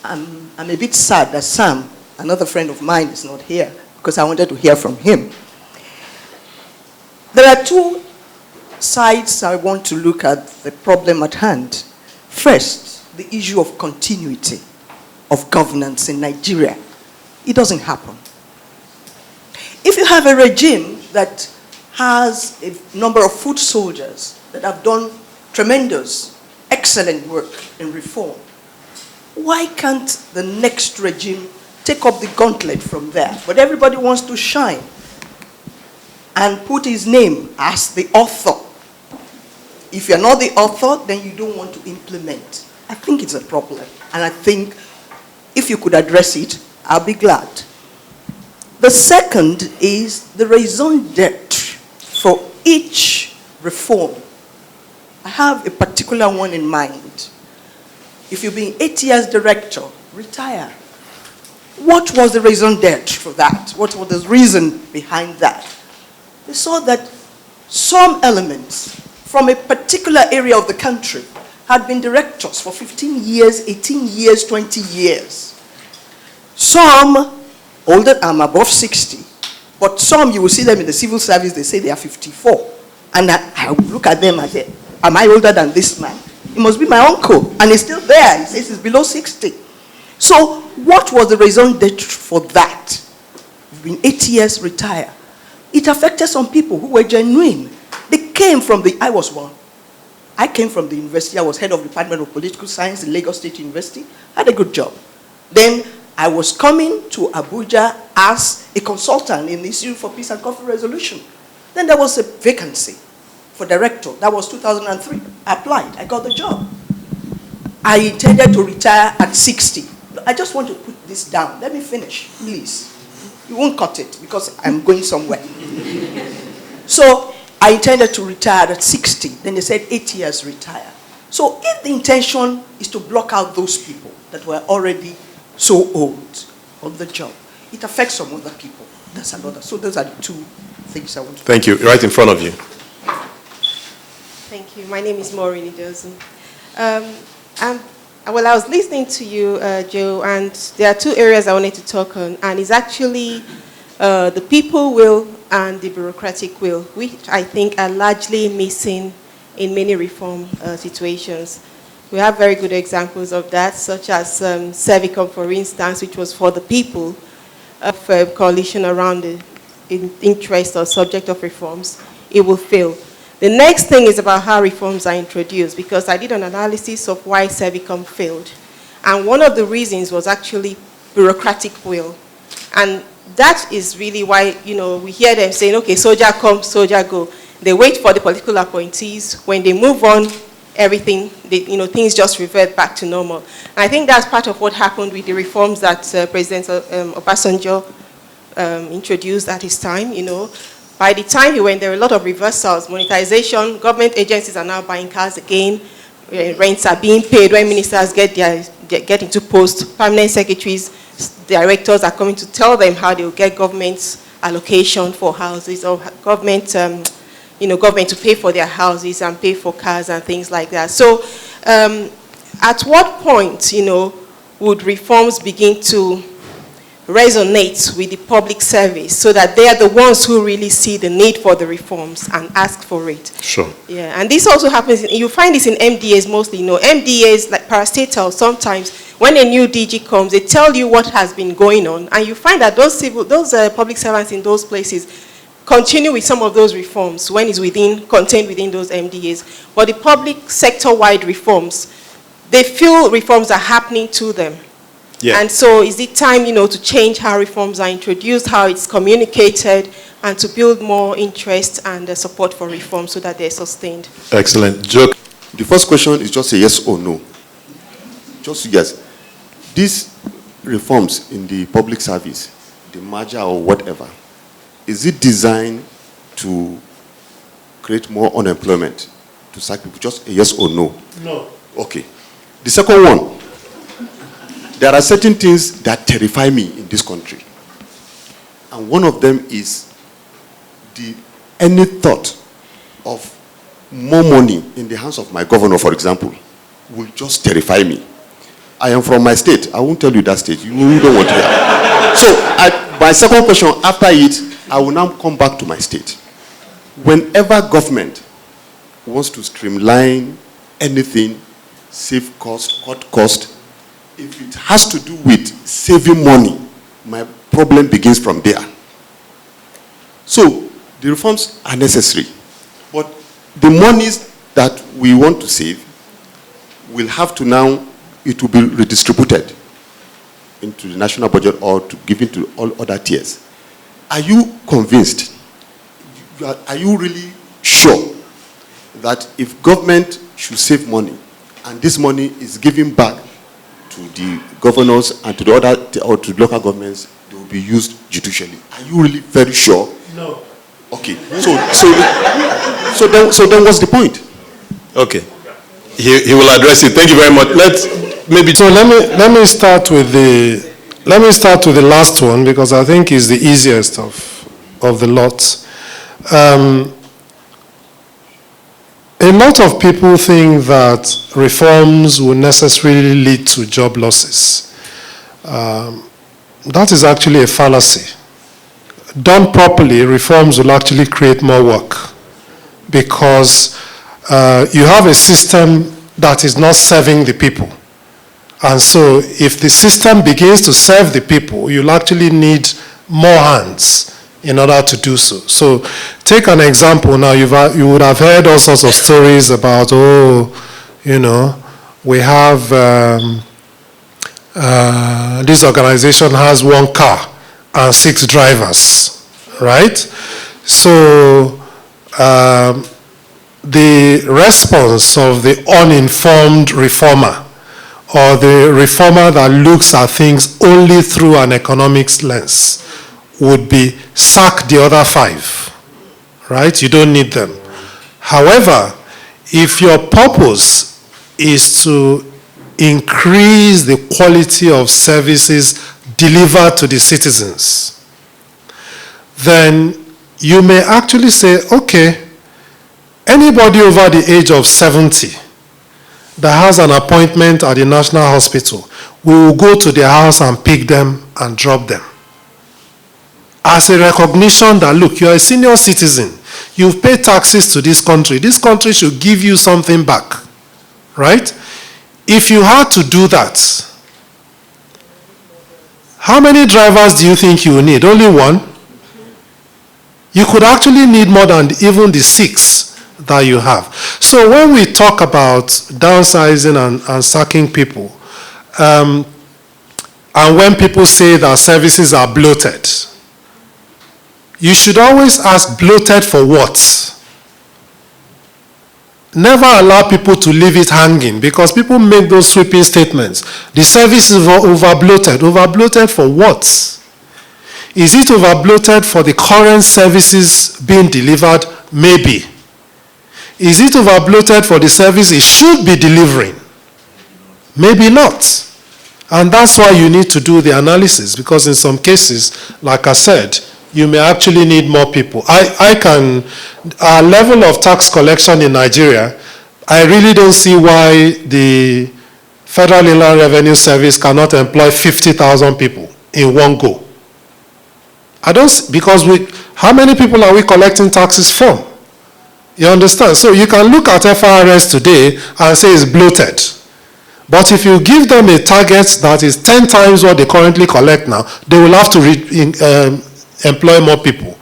I'm a bit sad that Sam, another friend of mine, is not here, because I wanted to hear from him. There are two sides I want to look at the problem at hand. First, the issue of continuity of governance in Nigeria. It doesn't happen. If you have a regime that has a number of foot soldiers that have done tremendous, excellent work in reform, why can't the next regime take up the gauntlet from there? But everybody wants to shine and put his name as the author. If you're not the author, then you don't want to implement. I think it's a problem. And I think if you could address it, I'll be glad. The second is the raison d'etre for each reform. I have a particular one in mind. If you've been 8 years director, retire. What was the raison d'etre for that? What was the reason behind that? We saw that some elements from a particular area of the country had been directors for 15 years, 18 years, 20 years. Some older, I'm above 60, but some you will see them in the civil service, they say they are 54. And I look at them and say, am I older than this man? He must be my uncle, and he's still there. He says he's below 60. So what was the raison d'etre for that? You've been 8 years, retire. It affected some people who were genuine. They came from I was one. I came from the university. I was head of the Department of Political Science in Lagos State University. I had a good job. Then I was coming to Abuja as a consultant in the Institute for Peace and Conflict Resolution. Then there was a vacancy for director. That was 2003. I applied. I got the job. I intended to retire at 60. I just want to put this down. Let me finish, please. You won't cut it because I'm going somewhere. So I intended to retire at 60. Then they said 8 years retire. So if the intention is to block out those people that were already so old on the job, it affects some other people. That's another. So those are the two things I want to. Thank you. Right in front of you. Thank you. My name is Maureen Idozu. Well, I was listening to you, Joe, and there are two areas I wanted to talk on, and it's actually the people will and the bureaucratic will, which I think are largely missing in many reform situations. We have very good examples of that, such as Servicom, for instance, which was for the people of a coalition around the interest or subject of reforms. It will fail. The next thing is about how reforms are introduced, because I did an analysis of why Servicom failed. And one of the reasons was actually bureaucratic will. And that is really why, we hear them saying, okay, soldier come, soldier go. They wait for the political appointees. When they move on, everything, things just revert back to normal. And I think that's part of what happened with the reforms that President Obasanjo introduced at his time, By the time he went, there were a lot of reversals, monetization, government agencies are now buying cars again, rents are being paid when ministers get into post, permanent secretaries, directors are coming to tell them how they will get government allocation for houses or government, government to pay for their houses and pay for cars and things like that. So at what point, would reforms begin to resonate with the public service so that they are the ones who really see the need for the reforms and ask for it? Sure. Yeah, and this also happens, you find this in MDAs mostly. MDAs, like parastatal, sometimes when a new DG comes, they tell you what has been going on, and you find that those public servants in those places continue with some of those reforms when it's contained within those MDAs. But the public sector-wide reforms, they feel reforms are happening to them. Yeah. And so is it time, to change how reforms are introduced, how it's communicated, and to build more interest and support for reform so that they're sustained? Excellent. Joe? The first question is just a yes or no. Just yes. These reforms in the public service, the merger or whatever, is it designed to create more unemployment, to sack people? Just a yes or no? No. Okay. The second one. There are certain things that terrify me in this country. And one of them is any thought of more money in the hands of my governor, for example, will just terrify me. I am from my state. I won't tell you that state. You don't want to hear. So my second question, after it, I will now come back to my state. Whenever government wants to streamline anything, save cost, cut cost, if it has to do with saving money, my problem begins from there. So the reforms are necessary. But the monies that we want to save will have to now, it will be redistributed into the national budget or to given to all other tiers. Are you convinced? Are you really sure that if government should save money and this money is given back to the governors and to the other or to the local governments, they will be used judicially? Are you really very sure? No. Okay. So then what's the point? Okay. He will address it. Thank you very much. So let me start with the last one, because I think it's the easiest of the lot. A lot of people think that reforms will necessarily lead to job losses. That is actually a fallacy. Done properly, reforms will actually create more work, because you have a system that is not serving the people. And so if the system begins to serve the people, you'll actually need more hands in order to do so. So take an example now. You would have heard all sorts of stories about, we have this organization has 1 car and 6 drivers, right? So the response of the uninformed reformer, or the reformer that looks at things only through an economics lens, would be sack the other 5, right? You don't need them. However, if your purpose is to increase the quality of services delivered to the citizens, then you may actually say, okay, anybody over the age of 70 that has an appointment at the National Hospital, we will go to their house and pick them and drop them. As a recognition that, look, you're a senior citizen, you've paid taxes to this country should give you something back, right? If you had to do that, how many drivers do you think you will need? Only 1? You could actually need more than even the 6 that you have. So when we talk about downsizing and sacking people, and when people say that services are bloated, you should always ask, bloated for what? Never allow people to leave it hanging, because people make those sweeping statements. The service is over-bloated. Over-bloated for what? Is it over-bloated for the current services being delivered? Maybe. Is it over-bloated for the service it should be delivering? Maybe not. And that's why you need to do the analysis, because in some cases, like I said, you may actually need more people. Our level of tax collection in Nigeria, I really don't see why the Federal Inland Revenue Service cannot employ 50,000 people in one go. Because how many people are we collecting taxes from? You understand? So you can look at FRS today and say it's bloated. But if you give them a target that is 10 times what they currently collect now, they will have to employ more people.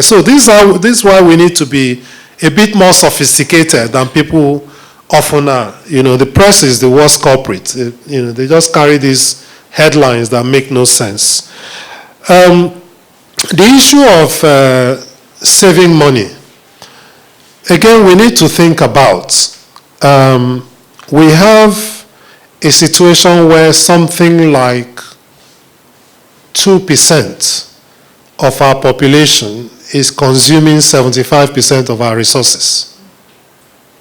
So this is why we need to be a bit more sophisticated than people often are. The press is the worst culprit. They just carry these headlines that make no sense. The issue of saving money, again, we need to think about, we have a situation where something like 2% of our population is consuming 75% of our resources.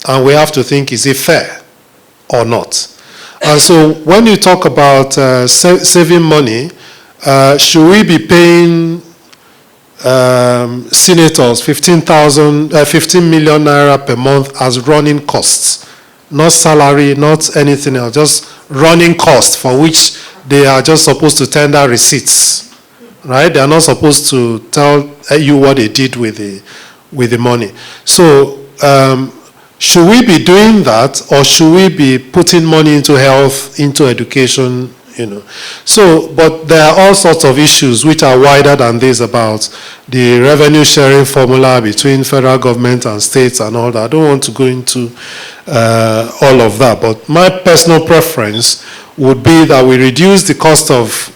And we have to think, is it fair or not? And so when you talk about saving money, should we be paying senators 15 million naira per month as running costs? Not salary, not anything else, just running costs for which they are just supposed to tender receipts, right? They are not supposed to tell you what they did with the money. So should we be doing that, or should we be putting money into health, into education, So, but there are all sorts of issues which are wider than this about the revenue sharing formula between federal government and states and all that. I don't want to go into all of that, but my personal preference would be that we reduce the cost of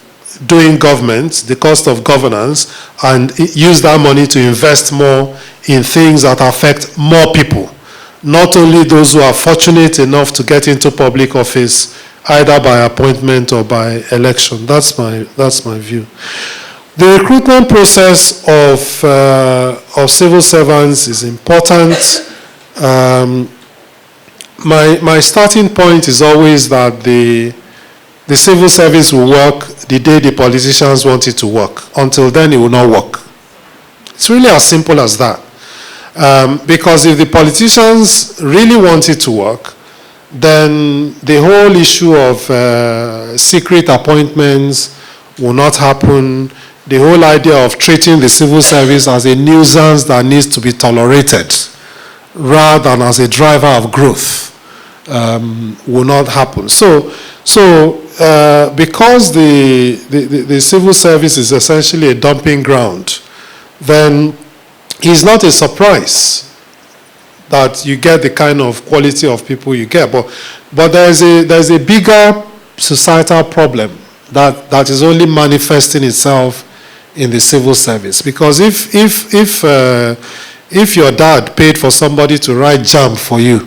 doing government, the cost of governance, and use that money to invest more in things that affect more people, not only those who are fortunate enough to get into public office, either by appointment or by election. That's my view. The recruitment process of civil servants is important. My starting point is always that the civil service will work the day the politicians want it to work. Until then, it will not work. It's really as simple as that. Because if the politicians really want it to work, then the whole issue of secret appointments will not happen. The whole idea of treating the civil service as a nuisance that needs to be tolerated rather than as a driver of growth will not happen. So because the civil service is essentially a dumping ground, then it's not a surprise that you get the kind of quality of people you get. But there's a bigger societal problem that is only manifesting itself in the civil service. Because if your dad paid for somebody to write JAMB for you,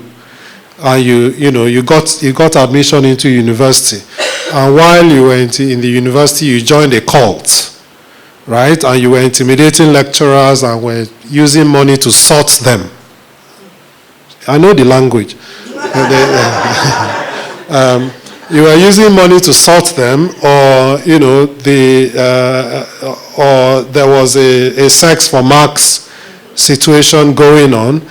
and you got admission into university, and while you were in the university, you joined a cult, right? And you were intimidating lecturers and were using money to sort them. I know the language. You were using money to sort them, or or there was a sex for marks situation going on,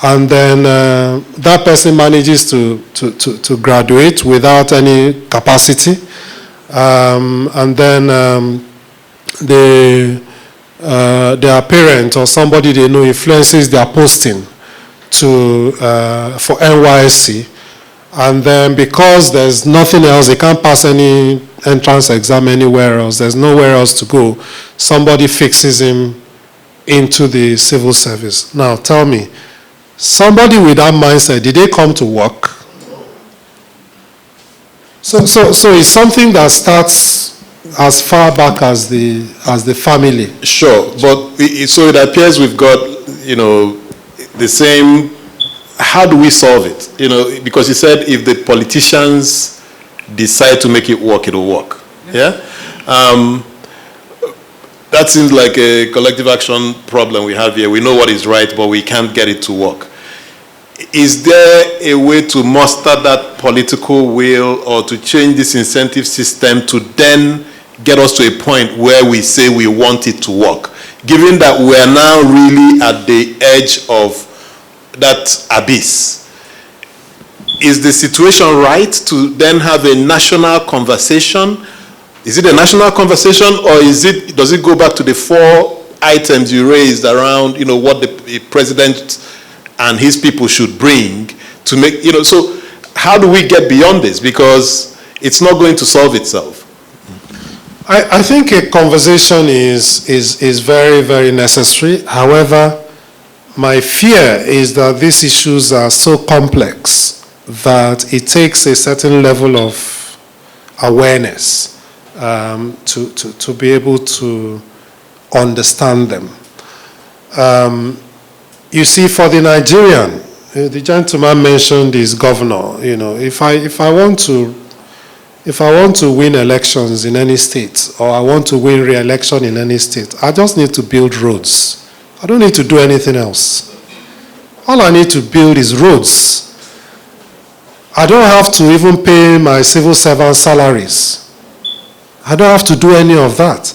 and then that person manages to graduate without any capacity, and then their parent or somebody they know influences their posting for NYSC, and then because there's nothing else, they can't pass any entrance exam anywhere else, there's nowhere else to go, somebody fixes him into the civil service. Now tell me, somebody with that mindset, did they come to work? So it's something that starts as far back as the family. Sure, but so it appears we've got, the same. How do we solve it? Because you said if the politicians decide to make it work, it'll work. Yeah. That seems like a collective action problem we have here. We know what is right, but we can't get it to work. Is there a way to muster that political will or to change this incentive system to then get us to a point where we say we want it to work? Given that we are now really at the edge of that abyss, is the situation right to then have a national conversation? Is it a national conversation, or does it go back to the 4 items you raised around, what the president and his people should bring to make, so how do we get beyond this? Because it's not going to solve itself. I think a conversation is very, very necessary. However, my fear is that these issues are so complex that it takes a certain level of awareness to be able to understand them. You see, for the Nigerian, the gentleman mentioned his governor. If I want to win elections in any state, or I want to win re-election in any state, I just need to build roads. I don't need to do anything else. All I need to build is roads. I don't have to even pay my civil servant salaries. I don't have to do any of that.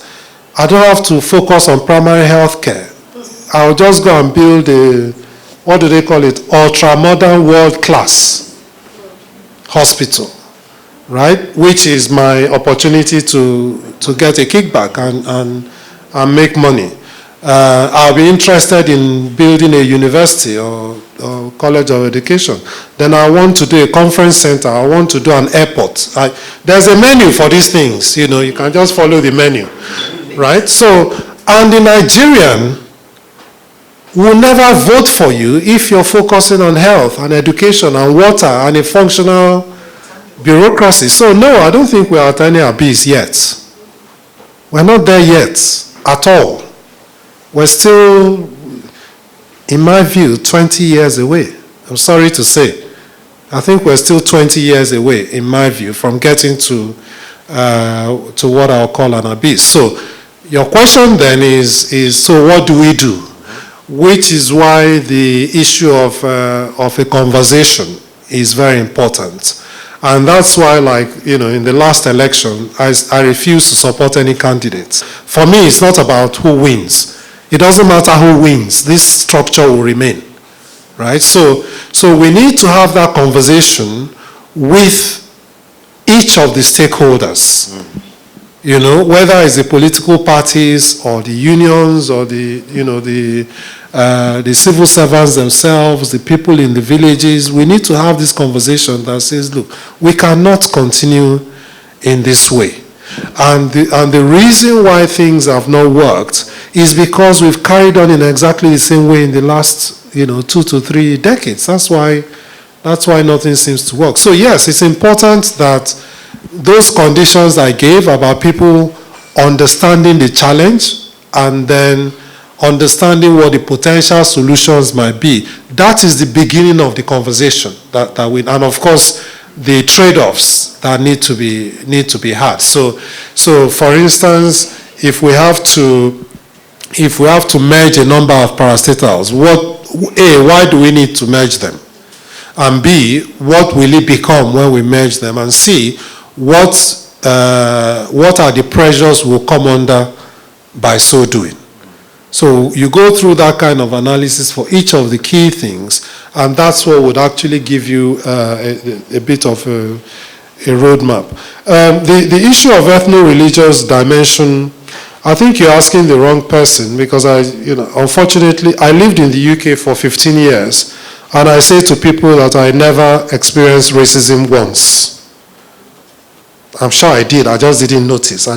I don't have to focus on primary health care. I'll just go and build what do they call it, ultra-modern world-class hospital, right? Which is my opportunity to get a kickback and make money. I'll be interested in building a university or college of education. Then I want to do a conference center. I want to do an airport. There's a menu for these things. You can just follow the menu, right? So, and the Nigerian will never vote for you if you're focusing on health and education and water and a functional bureaucracy. So no, I don't think we're at any abyss yet. We're not there yet at all. We're still, in my view, 20 years away. I'm sorry to say. I think we're still 20 years away, in my view, from getting to what I'll call an abyss. So your question then is so what do we do? Which is why the issue of a conversation is very important. And that's why, in the last election, I refuse to support any candidates. For me, it's not about who wins. It doesn't matter who wins. This structure will remain, right? So we need to have that conversation with each of the stakeholders. Whether it's the political parties or the unions or the civil servants themselves, the people in the villages. We need to have this conversation that says, look, we cannot continue in this way. And the reason why things have not worked is because we've carried on in exactly the same way in the last 2 to 3 decades. That's why nothing seems to work. So yes, it's important that those conditions I gave about people understanding the challenge and then understanding what the potential solutions might be, that is the beginning of the conversation and of course the trade-offs that need to be had. So for instance, if we have to merge a number of parastatals, why do we need to merge them? And B, what will it become when we merge them? And C, what are the pressures we'll come under by so doing? So you go through that kind of analysis for each of the key things, and that's what would actually give you a bit of a roadmap. The issue of ethno-religious dimension, I think you're asking the wrong person, because unfortunately, I lived in the UK for 15 years, and I say to people that I never experienced racism once. I'm sure I did, I just didn't notice.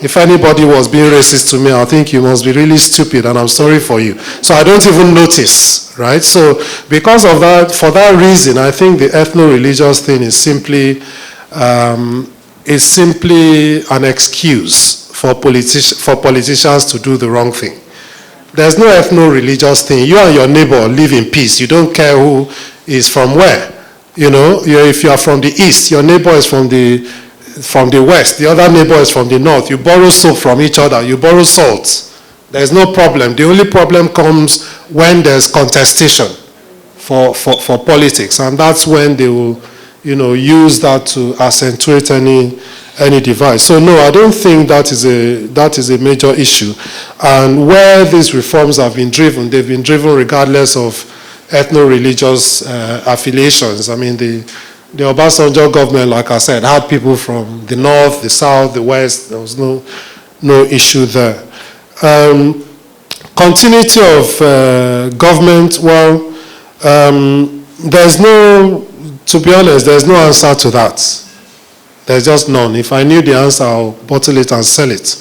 If anybody was being racist to me, I think you must be really stupid, and I'm sorry for you. So I don't even notice, right? So because of that, for that reason, I think the ethno-religious thing is simply an excuse for politicians to do the wrong thing. There's no ethno-religious thing. You and your neighbor live in peace. You don't care who is from where. If you are from the east, your neighbor is from the west, the other neighbor is from the north. You borrow soap from each other, you borrow salt. There's no problem. The only problem comes when there's contestation for politics, and that's when they will, use that to accentuate any device. So no, I don't think that is a major issue. And where these reforms have been driven, they've been driven regardless of ethno-religious affiliations. I mean, the Obasanjo government, like I said, had people from the north, the south, the west. There was no issue there. Continuity of government, well, to be honest, there's no answer to that. There's just none. If I knew the answer, I'll bottle it and sell it.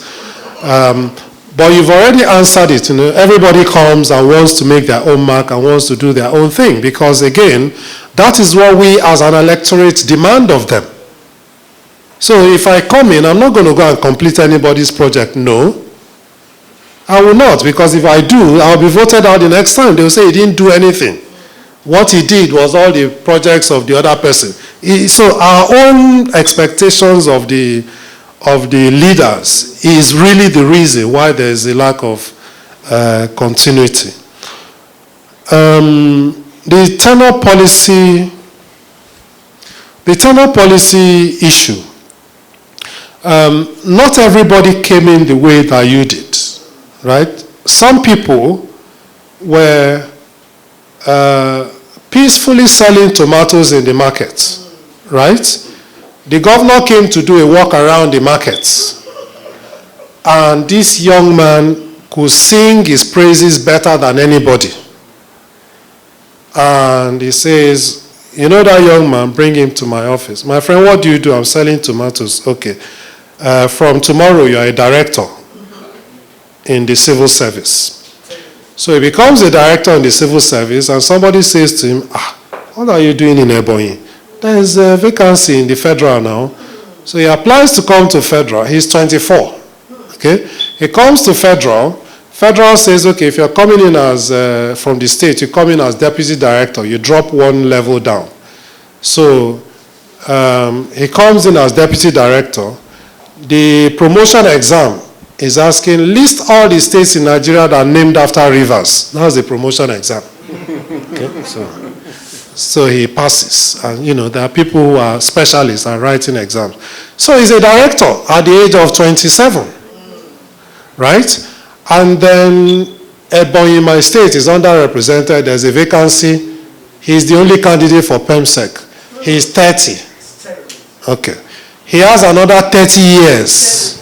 But you've already answered it. Everybody comes and wants to make their own mark and wants to do their own thing, because again, that is what we as an electorate demand of them. So if I come in, I'm not going to go and complete anybody's project. No, I will not, because if I do, I'll be voted out the next time. They'll say he didn't do anything. What he did was all the projects of the other person. So our own expectations of the leaders is really the reason why there is a lack of continuity. The tenor policy issue. Not everybody came in the way that you did, right? Some people were peacefully selling tomatoes in the market, right? The governor came to do a walk around the markets, and this young man could sing his praises better than anybody. And he says, that young man, bring him to my office. My friend, what do you do? I'm selling tomatoes. Okay. From tomorrow, you are a director in the civil service. So he becomes a director in the civil service, and somebody says to him, what are you doing in Ebonyi? There is a vacancy in the federal now. So he applies to come to federal. He's 24. Okay? He comes to federal. Federal says, okay, if you're coming in as, from the state, you come in as deputy director. You drop one level down. So he comes in as deputy director. The promotion exam is asking, list all the states in Nigeria that are named after rivers. That's the promotion exam. Okay? So he passes. And, there are people who are specialists at writing exams. So he's a director at the age of 27. Right? And then Ebonyi, my state, is underrepresented. There's a vacancy. He's the only candidate for PEMSEC. He's 30. Okay. He has another 30 years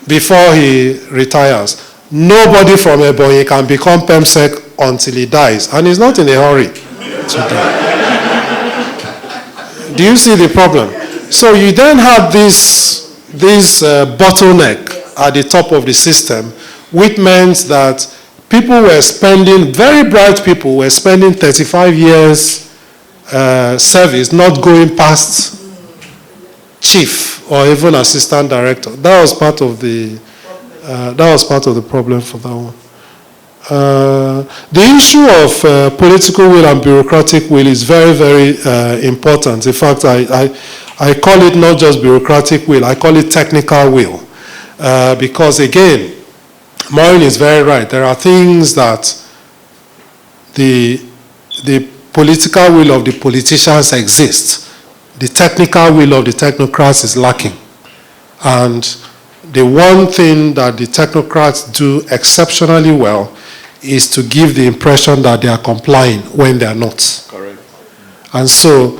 before he retires. Nobody from Ebonyi can become PEMSEC until he dies. And he's not in a hurry to die. Do you see the problem? So you then have this bottleneck at the top of the system, which meant that people were spending, very bright people were spending 35 years service, not going past chief or even assistant director. That was part of the problem for that one. The issue of political will and bureaucratic will is very, very important. In fact, I call it not just bureaucratic will, I call it technical will. Because again, Maureen is very right. There are things that the political will of the politicians exists. The technical will of the technocrats is lacking. And the one thing that the technocrats do exceptionally well is to give the impression that they are complying when they are not. Correct. And so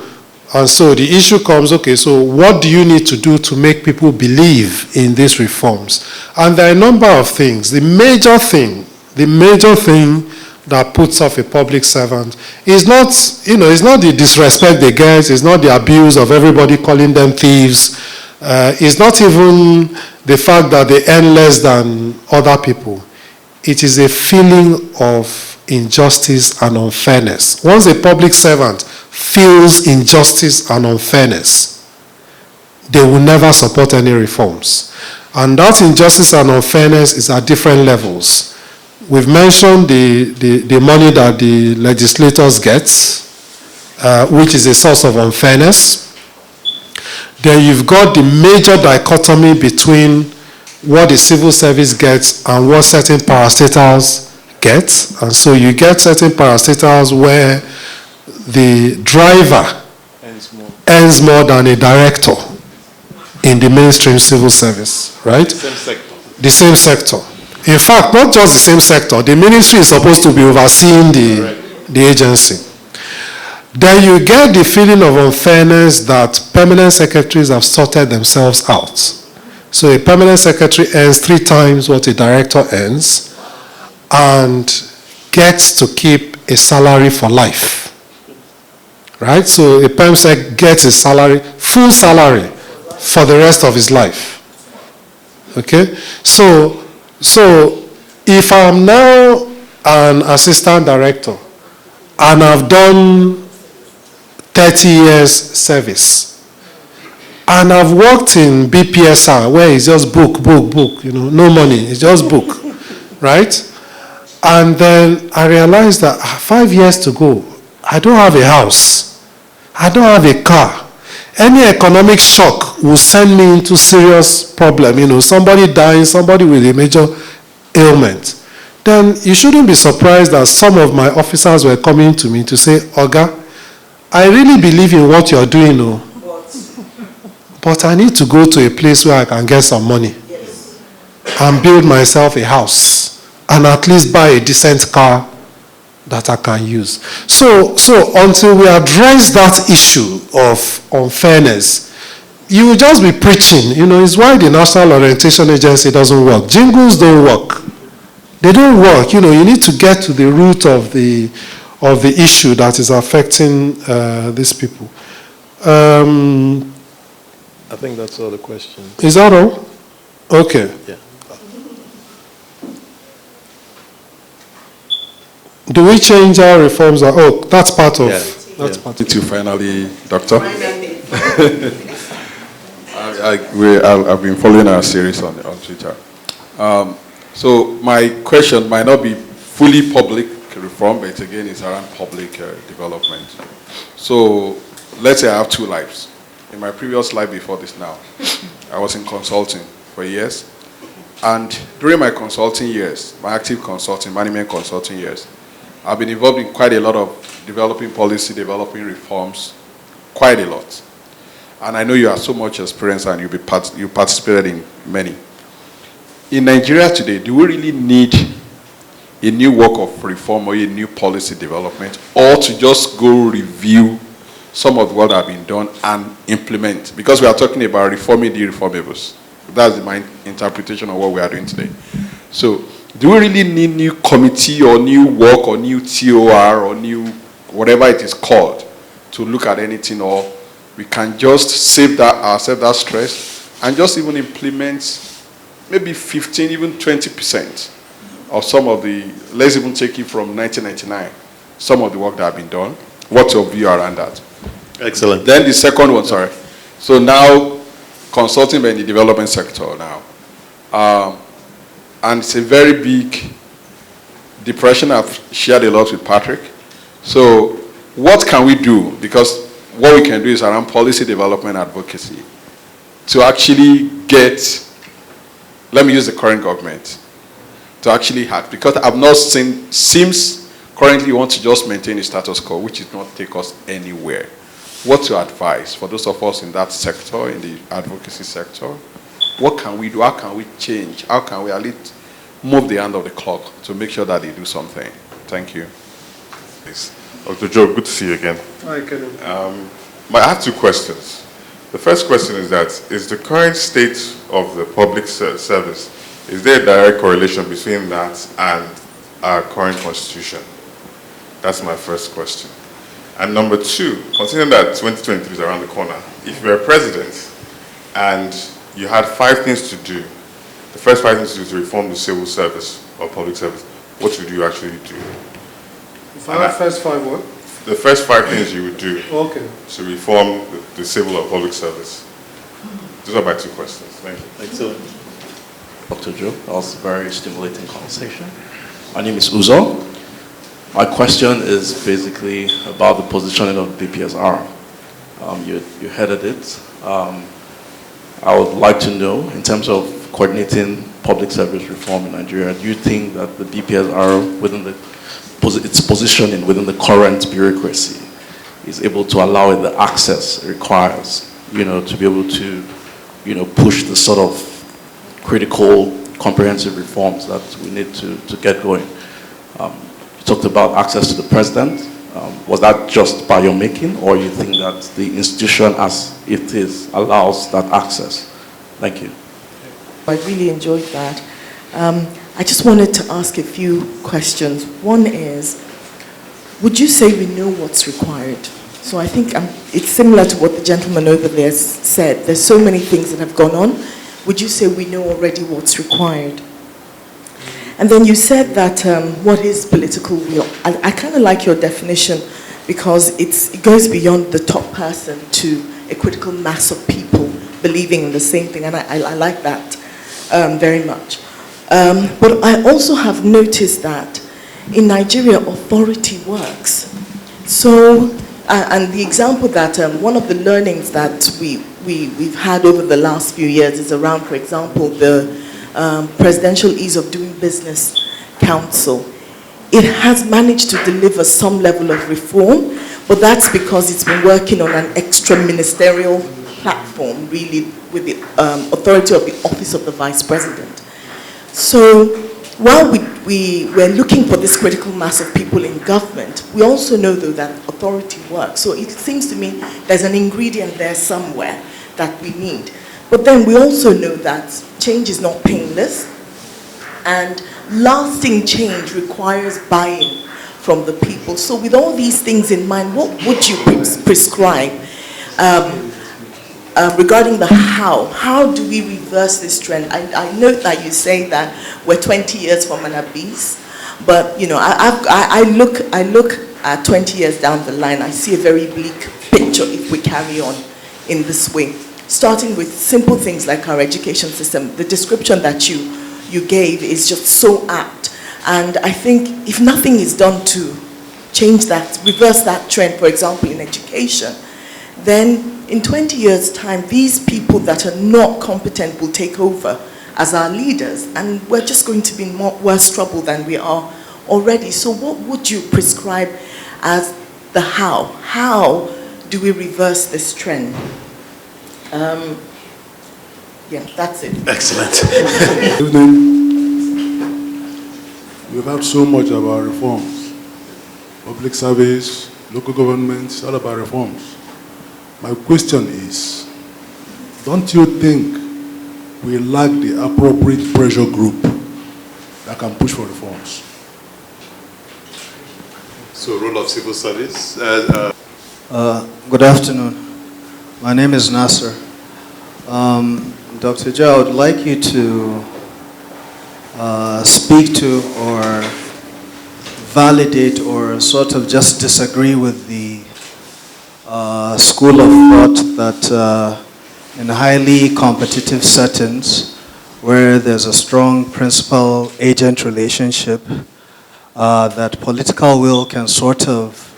the issue comes, okay, so what do you need to do to make people believe in these reforms? And there are a number of things. The major thing that puts off a public servant is not, it's not the disrespect they get, it's not the abuse of everybody calling them thieves, it's not even the fact that they earn less than other people. It is a feeling of injustice and unfairness. Once a public servant feels injustice and unfairness, they will never support any reforms. And that injustice and unfairness is at different levels. We've mentioned the money that the legislators get, which is a source of unfairness. Then you've got the major dichotomy between what the civil service gets and what certain parastatals get. And so you get certain parastatals where the driver earns more than a director in the mainstream civil service, right? Same sector. The same sector. In fact, not just the same sector. The ministry is supposed to be overseeing the agency. Then you get the feeling of unfairness that permanent secretaries have sorted themselves out. So a permanent secretary earns 3 times what a director earns and gets to keep a salary for life. Right? So a perm sec gets a salary, full salary for the rest of his life. Okay? So if I'm now an assistant director and I've done 30 years service, and I've worked in BPSR where it's just book, no money, it's just book, right? And then I realized that 5 years to go, I don't have a house, I don't have a car. Any economic shock will send me into serious problem, somebody dying, somebody with a major ailment. Then you shouldn't be surprised that some of my officers were coming to me to say, Oga, I really believe in what you're doing, but I need to go to a place where I can get some money and build myself a house and at least buy a decent car that I can use. So until we address that issue of unfairness, you will just be preaching. It's why the National Orientation Agency doesn't work. Jingles don't work. They don't work. You need to get to the root of the issue that is affecting these people. I think that's all the questions. Is that all? Okay. Yeah. Do we change our reforms? That's part of. Yeah. That's part To finally, Doctor. I've been following our series on Twitter. So my question might not be fully public reform, but again, it's around public development. So let's say I have 2 lives. In my previous life before this now, I was in consulting for years. And during my consulting years, my active consulting, management consulting years, I've been involved in quite a lot of developing policy, developing reforms, quite a lot. And I know you have so much experience and you participated in many. In Nigeria today, do we really need a new work of reform or a new policy development, or to just go review some of what have been done and implement? Because we are talking about reforming the reformables. That's my interpretation of what we are doing today. So, do we really need new committee or new work or new TOR or new whatever it is called to look at anything, or we can just save ourselves that stress and just even implement maybe 15, even 20% of some of the, let's even take it from 1999, some of the work that have been done. What's your view around that? Excellent. Then the second one, sorry. So now consulting but in the development sector now. And it's a very big depression. I've shared a lot with Patrick. So what can we do? Because what we can do is around policy development advocacy to actually get, let me use the current government, to actually have, because I've not seen, seems currently want to just maintain the status quo, which is not take us anywhere. What to advise for those of us in that sector, in the advocacy sector? What can we do? How can we change? How can we at least move the hand of the clock to make sure that they do something? Thank you. Dr. Joe, good to see you again. Hi, Kevin. I have two questions. The first question is that, is the current state of the public service, is there a direct correlation between that and our current constitution? That's my first question. And number two, considering that 2023 is around the corner, if you were president and you had 5 things to do, the first 5 things to do to reform the civil service or public service, what would you actually do? First 5 what? The first 5 things you would do to reform the civil or public service. Those are my 2 questions. Thank you. Excellent. Dr. Joe, that was a very stimulating conversation. My name is Uzo. My question is basically about the positioning of the BPSR. You headed it. I would like to know, in terms of coordinating public service reform in Nigeria, do you think that the BPSR, within its positioning within the current bureaucracy, is able to allow it the access it requires, to be able to, push the sort of critical, comprehensive reforms that we need to get going? You talked about access to the president. Was that just by your making, or you think that the institution as it is allows that access? Thank you. I really enjoyed that. I just wanted to ask a few questions. One is, would you say we know what's required? So I think it's similar to what the gentleman over there said. There's so many things that have gone on. Would you say we know already what's required? And then you said that what is political will? I kind of like your definition, because it goes beyond the top person to a critical mass of people believing in the same thing, and I like that very much. But I also have noticed that in Nigeria, authority works. So, and the example that one of the learnings that we've had over the last few years is around, for example, the Presidential Ease of Doing Business Council. It has managed to deliver some level of reform, but that's because it's been working on an extra ministerial platform, really, with the authority of the Office of the Vice President. So while we're looking for this critical mass of people in government, we also know, though, that authority works. So it seems to me there's an ingredient there somewhere that we need. But then we also know that change is not painless, and lasting change requires buy-in from the people. So with all these things in mind, what would you prescribe regarding the how? How do we reverse this trend? I note that you say that we're 20 years from an abyss, but I look at 20 years down the line. I see a very bleak picture if we carry on in this way. Starting with simple things like our education system. The description that you gave is just so apt. And I think if nothing is done to change that, reverse that trend, for example, in education, then in 20 years' time, these people that are not competent will take over as our leaders, and we're just going to be in worse trouble than we are already. So what would you prescribe as the how? How do we reverse this trend? Yeah, that's it. Excellent. Good evening. We've heard so much about reforms. Public service, local governments, all about reforms. My question is, don't you think we lack the appropriate pressure group that can push for reforms? So, role of civil service. Good afternoon. My name is Nasser. Dr. Joe, I would like you to speak to or validate or sort of just disagree with the school of thought that in highly competitive settings where there's a strong principal-agent relationship, that political will can sort of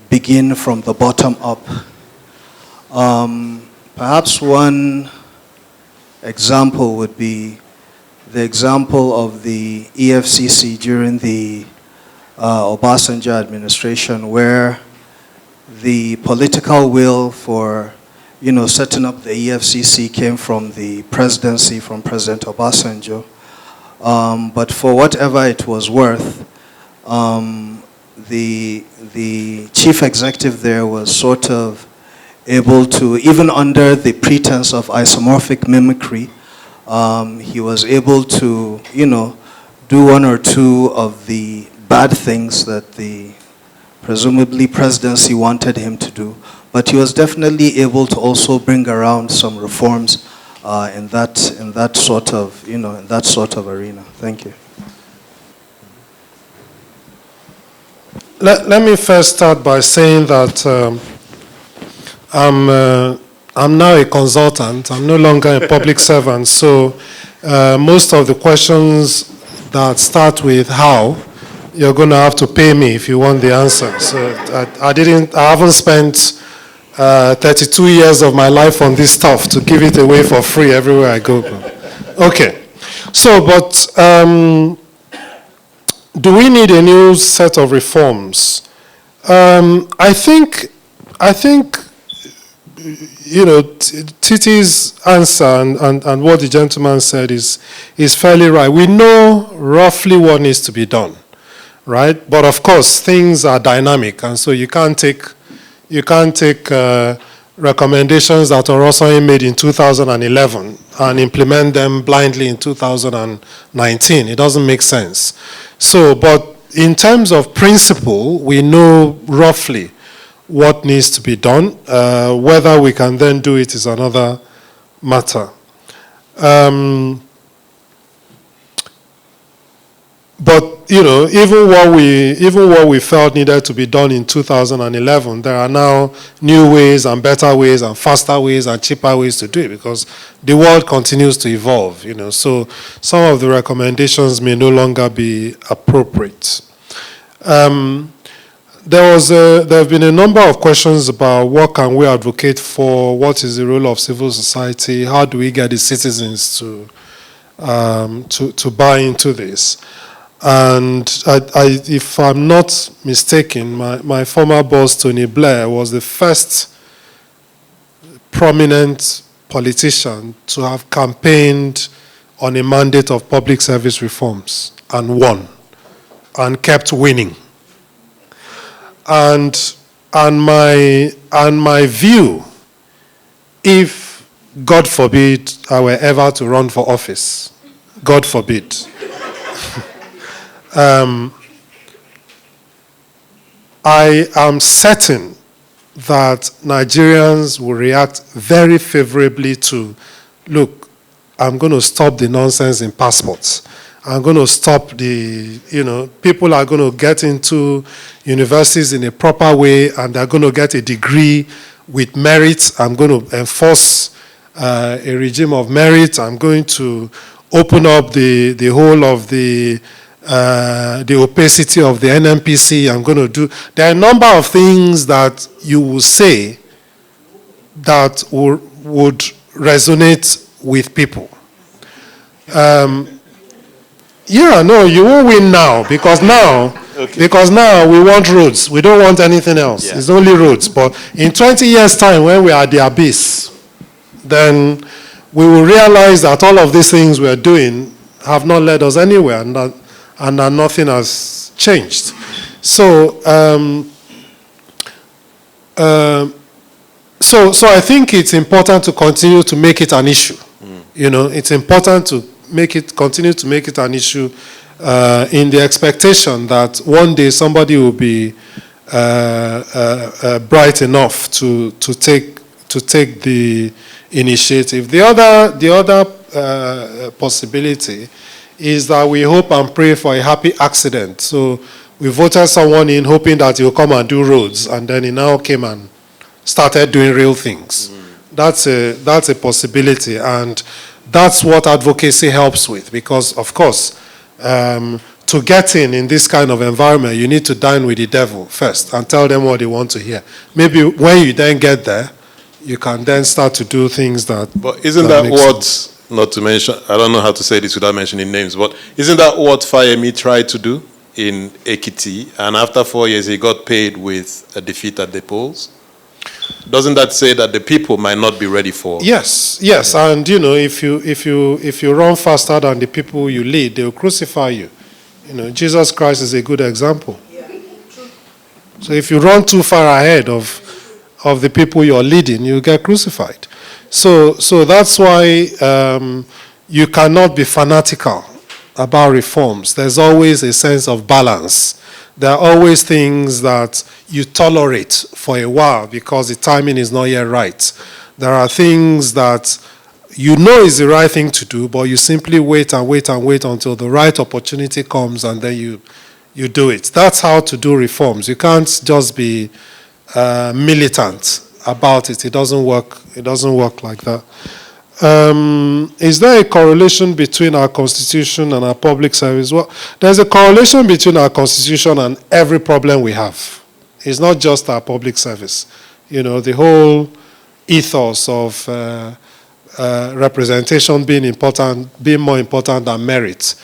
begin from the bottom up. Perhaps one example would be the example of the EFCC during the Obasanjo administration, where the political will for, setting up the EFCC came from the presidency, from President Obasanjo. But for whatever it was worth, the chief executive there was sort of able to, even under the pretense of isomorphic mimicry, he was able to, do one or two of the bad things that the presumably presidency wanted him to do. But he was definitely able to also bring around some reforms in that sort of arena. Thank you. Let me first start by saying that I'm now a consultant. I'm no longer a public servant. So most of the questions that start with how, you're going to have to pay me if you want the answer. So I haven't spent 32 years of my life on this stuff to give it away for free everywhere I go. Okay. So, but do we need a new set of reforms? I think Titi's answer and what the gentleman said is fairly right. We know roughly what needs to be done, right? But of course, things are dynamic, and so you can't take recommendations that are also made in 2011 and implement them blindly in 2019. It doesn't make sense. So, but in terms of principle, we know roughly what needs to be done. Whether we can then do it is another matter. But even what we felt needed to be done in 2011, there are now new ways and better ways and faster ways and cheaper ways to do it because the world continues to evolve. So some of the recommendations may no longer be appropriate. There have been a number of questions about what can we advocate for, what is the role of civil society, how do we get the citizens to buy into this. And if I'm not mistaken, my former boss, Tony Blair, was the first prominent politician to have campaigned on a mandate of public service reforms and won and kept winning. And my view, if, God forbid, I were ever to run for office, God forbid, I am certain that Nigerians will react very favorably to, look, I'm going to stop the nonsense in passports. I'm going to stop people are going to get into universities in a proper way and they're going to get a degree with merit. I'm going to enforce a regime of merit. I'm going to open up the whole of the opacity of the NNPC. I'm going to do. There are a number of things that you will say that would resonate with people. Yeah, no, you won't win now because now we want roads. We don't want anything else. Yeah. It's only roads. But in 20 years' time, when we are at the abyss, then we will realize that all of these things we're doing have not led us anywhere, and that nothing has changed. So, so I think it's important to continue to make it an issue. It's important to continue to make it an issue in the expectation that one day somebody will be bright enough to take the initiative. The other possibility is that we hope and pray for a happy accident. So we voted someone in hoping that he will come and do roads, and then he now came and started doing real things. That's a possibility, and that's what advocacy helps with, because, of course, to get in this kind of environment, you need to dine with the devil first and tell them what they want to hear. Maybe when you then get there, you can then start to do things that... But isn't that what, not to mention, I don't know how to say this without mentioning names, but isn't that what Fayemi tried to do in Ekiti, and after 4 years he got paid with a defeat at the polls? Doesn't that say that the people might not be ready for? Yes, and if you run faster than the people you lead, they'll crucify you. Jesus Christ is a good example. So if you run too far ahead of the people you're leading, you get crucified. So that's why you cannot be fanatical about reforms. There's always a sense of balance. There are always things that you tolerate for a while because the timing is not yet right. There are things that you know is the right thing to do, but you simply wait and wait and wait until the right opportunity comes, and then you do it. That's how to do reforms. You can't just be militant about it. It doesn't work. It doesn't work like that. Is there a correlation between our constitution and our public service? Well, there's a correlation between our constitution and every problem we have. It's not just our public service. The whole ethos of representation being more important than merit.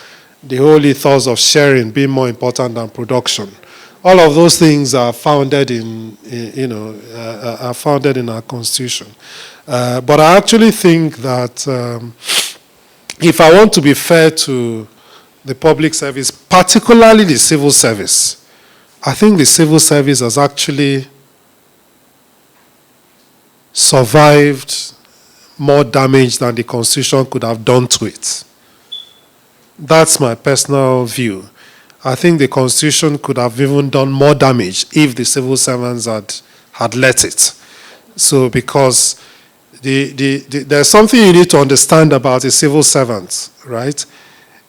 The whole ethos of sharing being more important than production. All of those things are founded in our constitution. But I actually think that if I want to be fair to the public service, particularly the civil service, I think the civil service has actually survived more damage than the constitution could have done to it. That's my personal view. I think the constitution could have even done more damage if the civil servants had let it. So because there's something you need to understand about a civil servant, right?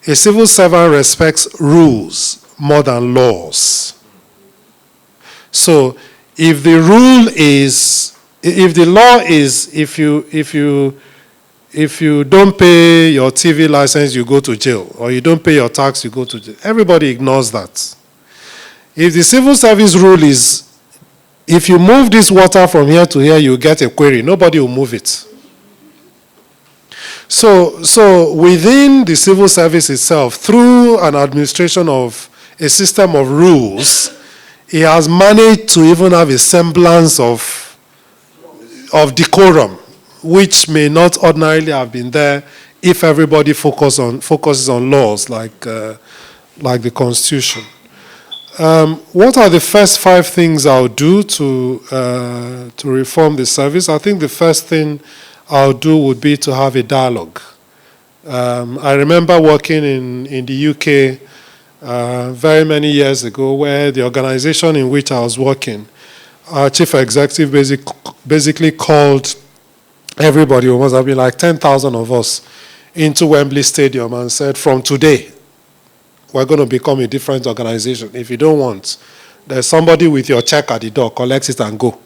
A civil servant respects rules more than laws. So if the law is if you don't pay your TV license, you go to jail, or you don't pay your tax, you go to jail. Everybody ignores that. If the civil service rule is, if you move this water from here to here, you get a query, nobody will move it. So within the civil service itself, through an administration of a system of rules, it has managed to even have a semblance of decorum, which may not ordinarily have been there if everybody focuses on laws like the Constitution. What are the first 5 things I'll do to reform the service? I think the first thing I'll do would be to have a dialogue. I remember working in the UK very many years ago, where the organization in which I was working, our chief executive basically called everybody, who must have been like 10,000 of us, into Wembley Stadium and said, from today, we're going to become a different organization. If you don't want, there's somebody with your check at the door, collect it and go.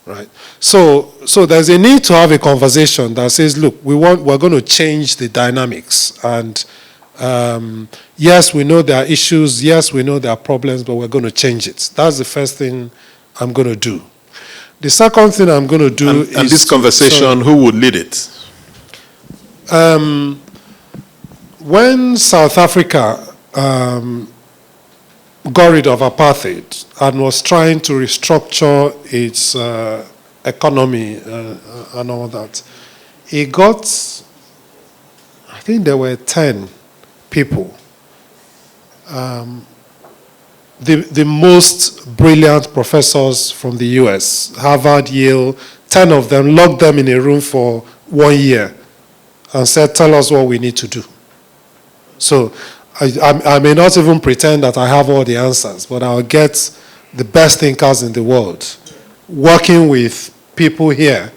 Right? So there's a need to have a conversation that says, look, we're going to change the dynamics. And yes, we know there are issues. Yes, we know there are problems, but we're going to change it. That's the first thing I'm going to do. The second thing I'm going to do is... And this conversation, who would lead it? When South Africa got rid of apartheid and was trying to restructure its economy and all that, it got, I think there were 10 people, the most brilliant professors from the US, Harvard, Yale, 10 of them, locked them in a room for 1 year and said, tell us what we need to do. So I may not even pretend that I have all the answers, but I'll get the best thinkers in the world working with people here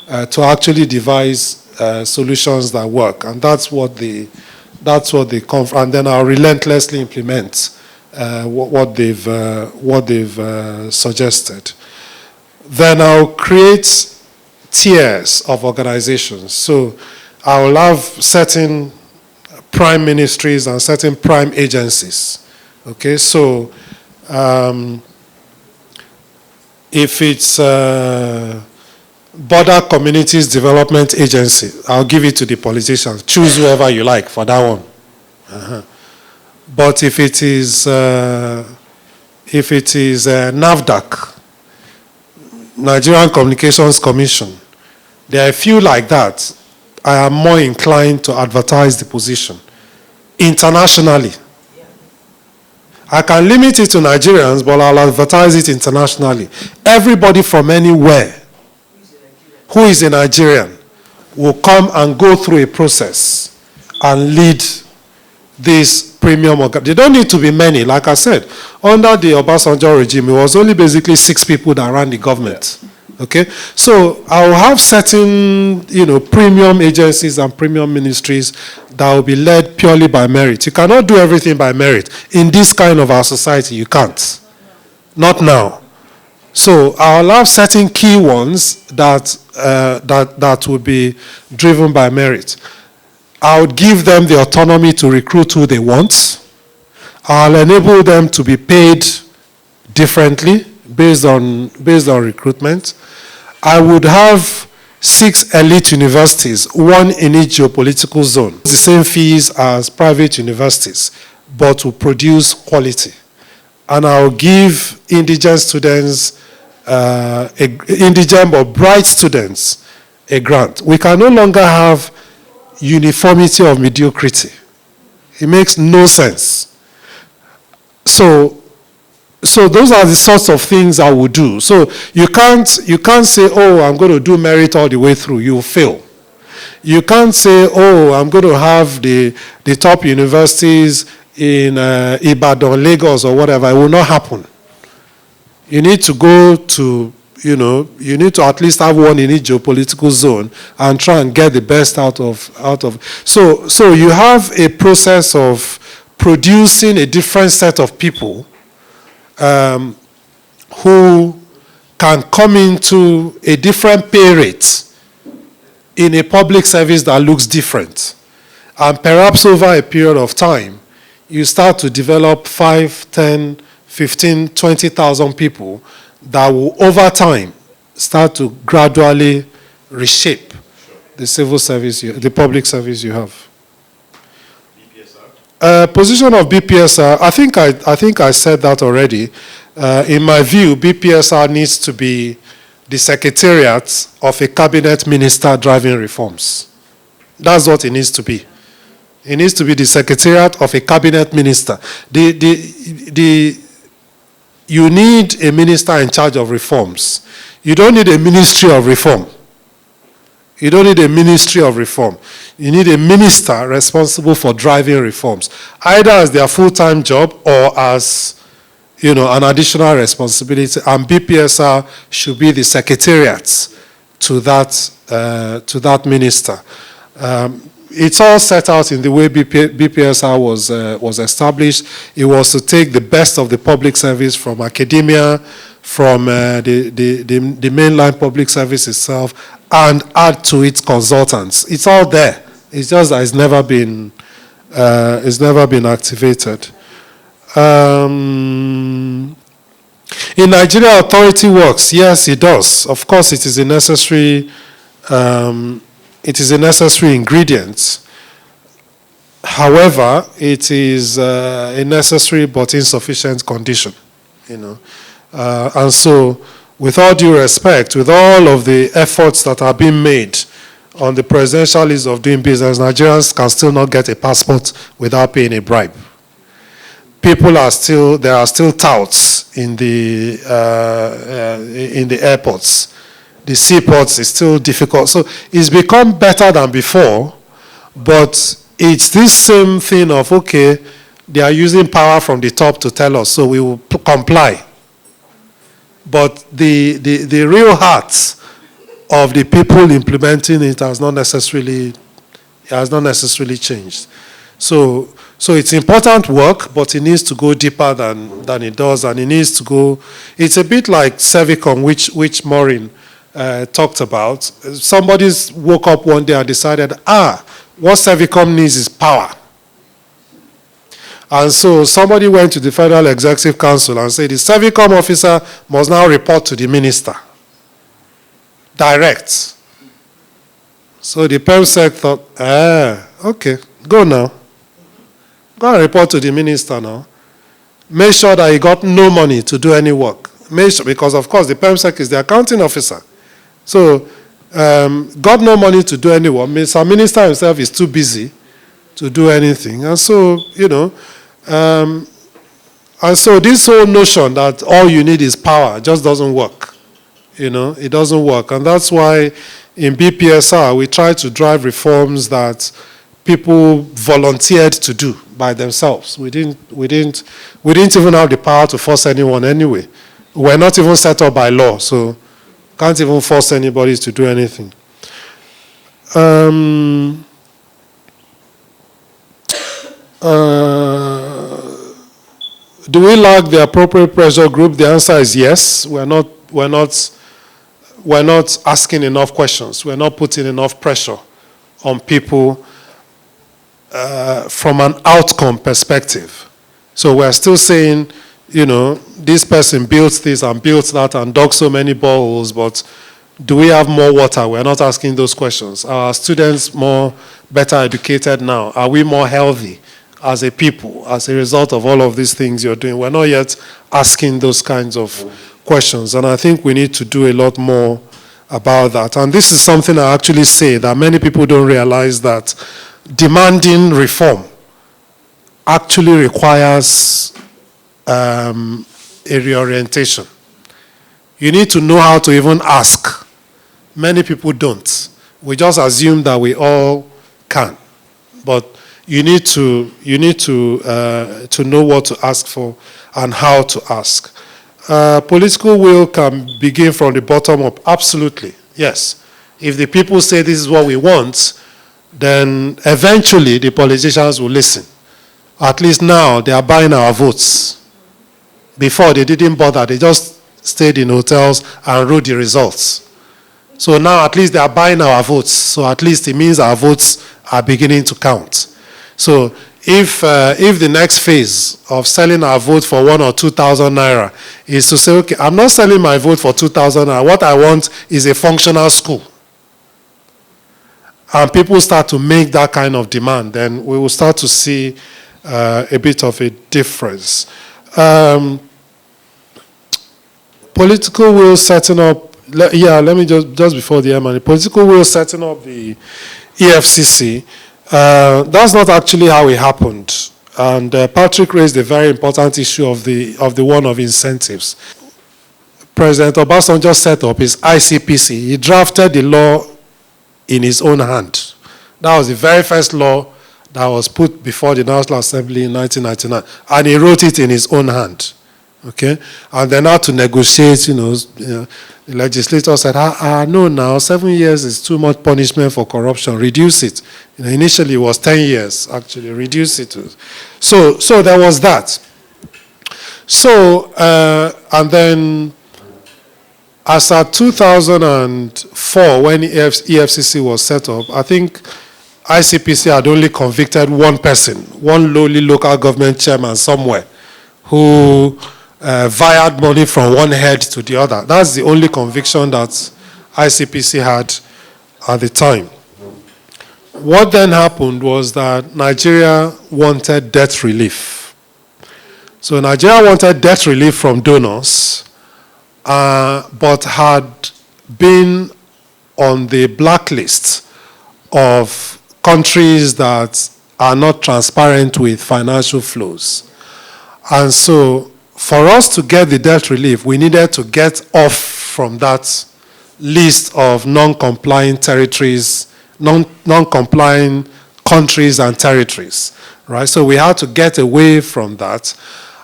to actually devise solutions that work. And that's what they and then I'll relentlessly implement what they've suggested. Then I'll create tiers of organizations. So I will have certain prime ministries and certain prime agencies. Okay, so if it's Border Communities Development Agency, I'll give it to the politicians. Choose whoever you like for that one. But if it is NAFDAC, Nigerian Communications Commission, there are a few like that. I am more inclined to advertise the position internationally. I can limit it to Nigerians, but I'll advertise it internationally. Everybody from anywhere who is a Nigerian will come and go through a process and lead this premium. They don't need to be many. Like I said, under the Obasanjo regime, it was only basically 6 people that ran the government. Okay, so I'll have certain, premium agencies and premium ministries that will be led purely by merit. You cannot do everything by merit. In this kind of our society, you can't. Not now. So I'll have certain key ones that will be driven by merit. I would give them the autonomy to recruit who they want. I'll enable them to be paid differently based on recruitment. I would have 6 elite universities, 1 in each geopolitical zone. The same fees as private universities, but to produce quality. And I'll give indigent students, indigent or bright students, a grant. We can no longer have uniformity of mediocrity. It makes no sense. So those are the sorts of things I would do. So you can't say, oh, I'm going to do merit all the way through. You'll fail. You can't say, oh, I'm going to have the top universities in Ibadan, Lagos, or whatever. It will not happen. You need to go to, you need to at least have 1 in each geopolitical zone and try and get the best out of. So you have a process of producing a different set of people who can come into a different pay rate in a public service that looks different. And perhaps over a period of time, you start to develop 5, 10, 15, 20,000 people that will, over time, start to gradually reshape the civil service, the public service you have. Position of BPSR, I think I said that already. In my view, BPSR needs to be the secretariat of a cabinet minister driving reforms. That's what it needs to be. It needs to be the secretariat of a cabinet minister. You need a minister in charge of reforms. You don't need a ministry of reform. You don't need a ministry of reform. You need a minister responsible for driving reforms, either as their full-time job or as, an additional responsibility. And BPSR should be the secretariat to that minister. It's all set out in the way BPSR was established. It was to take the best of the public service from academia, from the mainline public service itself, and add to it consultants. It's all there. It's just that it's never been activated. In Nigeria, authority works. Yes, it does. Of course, it is a necessary. It is a necessary ingredient. However, it is a necessary but insufficient condition. And so, with all due respect, with all of the efforts that are being made on the presidential list of doing business, Nigerians can still not get a passport without paying a bribe. There are still touts in the airports. The seaports is still difficult. So it's become better than before, but it's this same thing of, okay, they are using power from the top to tell us, so we will comply. But the real heart of the people implementing it has not necessarily changed. So it's important work, but it needs to go deeper than it does, and it needs to go. It's a bit like Cervicon, which Maureen talked about. Somebody woke up one day and decided, what Servicom needs is power. And so somebody went to the Federal Executive Council and said the Servicom officer must now report to the minister. Direct. So the PEMSEC thought, okay, go now. Go and report to the minister now. Make sure that he got no money to do any work. Make sure, because of course the PEMSEC is the accounting officer. So, got no money to do any work. Mr. Minister himself is too busy to do anything. And so, and so this whole notion that all you need is power just doesn't work. It doesn't work. And that's why in BPSR we try to drive reforms that people volunteered to do by themselves. We didn't even have the power to force anyone anyway. We're not even set up by law, so can't even force anybody to do anything. Do we lack the appropriate pressure group? The answer is yes. We're not asking enough questions. We're not putting enough pressure on people from an outcome perspective. So we're still saying, this person built this and built that and dug so many boreholes, but do we have more water? We're not asking those questions. Are our students better educated now? Are we more healthy as a people as a result of all of these things you're doing? We're not yet asking those kinds of questions, and I think we need to do a lot more about that. And this is something I actually say that many people don't realize, that demanding reform actually requires a reorientation. You need to know how to even ask. Many people don't. We just assume that we all can. But you need to know what to ask for and how to ask. Political will can begin from the bottom up. Absolutely, yes. If the people say this is what we want, then eventually the politicians will listen. At least now they are buying our votes. Before they didn't bother, they just stayed in hotels and wrote the results. So now at least they are buying our votes. So at least it means our votes are beginning to count. So if the next phase of selling our vote for 1,000 or 2,000 naira is to say, okay, I'm not selling my vote for 2,000 naira. What I want is a functional school. And people start to make that kind of demand, then we will start to see a bit of a difference. Political will setting up, let me just before the M&A, political will setting up the EFCC, that's not actually how it happened. And Patrick raised a very important issue of the one of incentives. President Obasanjo set up his ICPC. He drafted the law in his own hand. That was the very first law that was put before the National Assembly in 1999. And he wrote it in his own hand. Okay? And then had to negotiate, the legislator said, no, now 7 years is too much punishment for corruption. Reduce it. Initially it was 10 years, actually. Reduce it. So there was that. So, and then as at 2004, when EFCC was set up, I think ICPC had only convicted one person, one lowly local government chairman somewhere, who wired money from one head to the other. That's the only conviction that ICPC had at the time. What then happened was that Nigeria wanted debt relief. So Nigeria wanted debt relief from donors, but had been on the blacklist of countries that are not transparent with financial flows. And so for us to get the debt relief, we needed to get off from that list of non-complying territories, non-complying countries and territories, right? So we had to get away from that.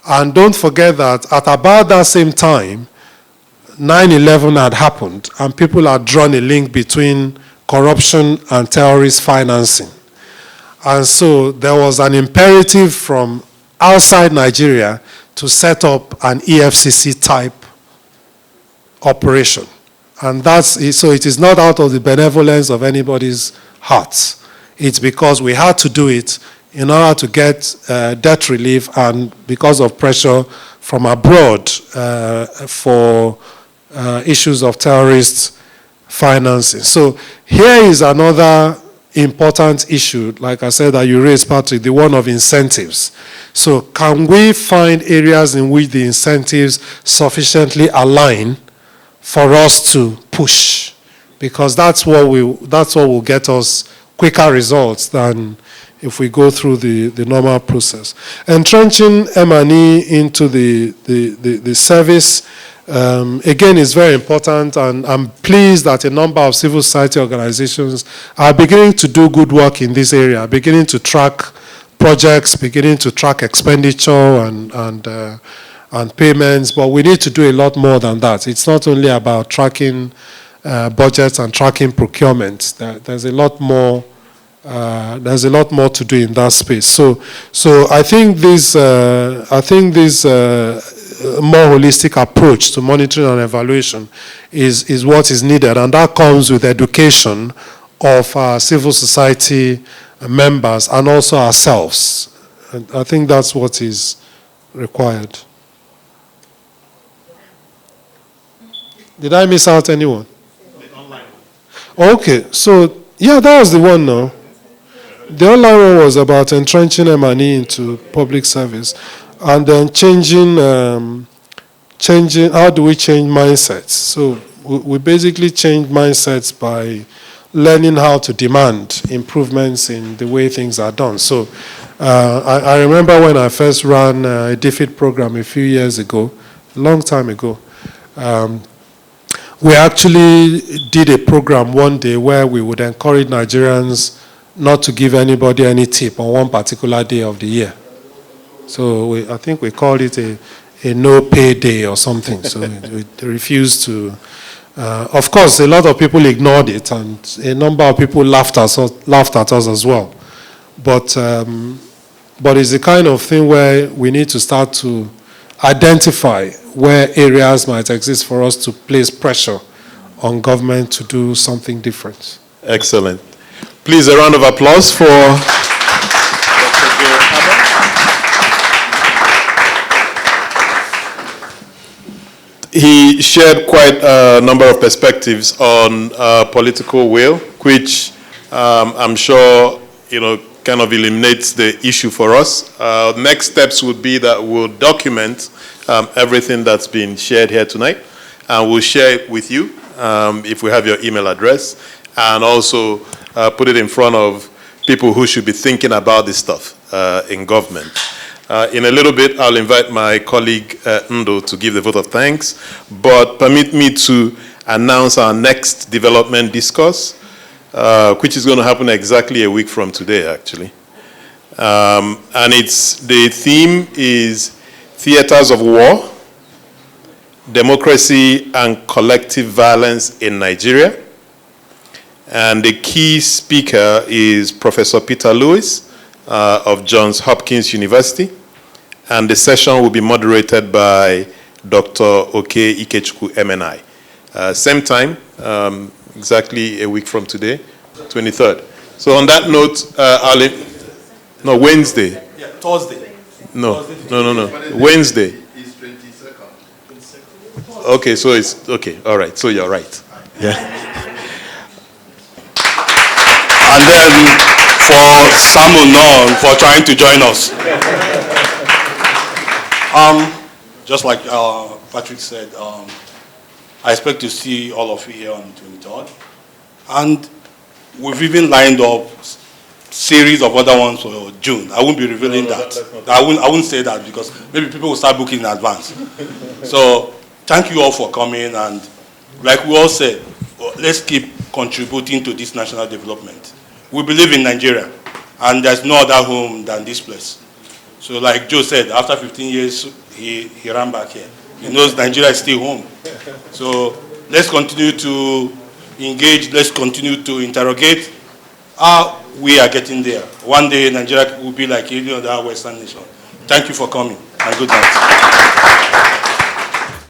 And don't forget that at about that same time, 9/11 had happened, and people had drawn a link between corruption and terrorist financing. And so there was an imperative from outside Nigeria to set up an EFCC type operation. And so it is not out of the benevolence of anybody's hearts. It's because we had to do it in order to get debt relief and because of pressure from abroad for issues of terrorist financing. So here is another important issue, like I said, that you raised, Patrick, the one of incentives. So can we find areas in which the incentives sufficiently align for us to push? Because that's what will get us quicker results than if we go through the normal process. Entrenching M&E into the service, again, is very important, and I'm pleased that a number of civil society organizations are beginning to do good work in this area, beginning to track projects, beginning to track expenditure and payments, but we need to do a lot more than that. It's not only about tracking budgets and tracking procurement. There's a lot more. There's a lot more to do in that space. So I think this more holistic approach to monitoring and evaluation is what is needed, and that comes with education of our civil society members and also ourselves. And I think that's what is required. Did I miss out anyone? The online one. Okay, so yeah, that was the one now. The online one was about entrenching M&E into public service, and then changing. How do we change mindsets? So we basically change mindsets by learning how to demand improvements in the way things are done. So I remember when I first ran a DFID program a few years ago, a long time ago. We actually did a program one day where we would encourage Nigerians not to give anybody any tip on one particular day of the year. So I think we called it a no pay day or something. So we refused to. Of course, a lot of people ignored it, and a number of people laughed at us as well. But it's the kind of thing where we need to start to identify where areas might exist for us to place pressure on government to do something different. Excellent. Please, a round of applause for He shared quite a number of perspectives on political will, which I'm sure kind of eliminates the issue for us. Next steps would be that we'll document everything that's been shared here tonight, and we'll share it with you if we have your email address, and also put it in front of people who should be thinking about this stuff in government. In a little bit, I'll invite my colleague Ndo to give the vote of thanks, but permit me to announce our next development discourse, which is going to happen exactly a week from today, actually. And the theme is Theaters of War, Democracy and Collective Violence in Nigeria. And the key speaker is Professor Peter Lewis of Johns Hopkins University. And the session will be moderated by Dr. Oke Ikechukwu, MNI. Same time, exactly a week from today, 23rd. So on that note, Wednesday. Yeah, Thursday. No. Wednesday. It's 22nd. Okay, so it's, okay, all right, so you're right. Yeah. And then for Samuel Nong for trying to join us. Just like Patrick said, I expect to see all of you here on the 23rd. And we've even lined up series of other ones for June. I won't be revealing that. I wouldn't say that because maybe people will start booking in advance. So thank you all for coming, and like we all said, let's keep contributing to this national development. We believe in Nigeria, and there's no other home than this place. So like Joe said, after 15 years, he ran back here. He knows Nigeria is still home. So let's continue to engage, let's continue to interrogate. We are getting there. One day Nigeria will be like any other Western nation. Thank you for coming, and good night.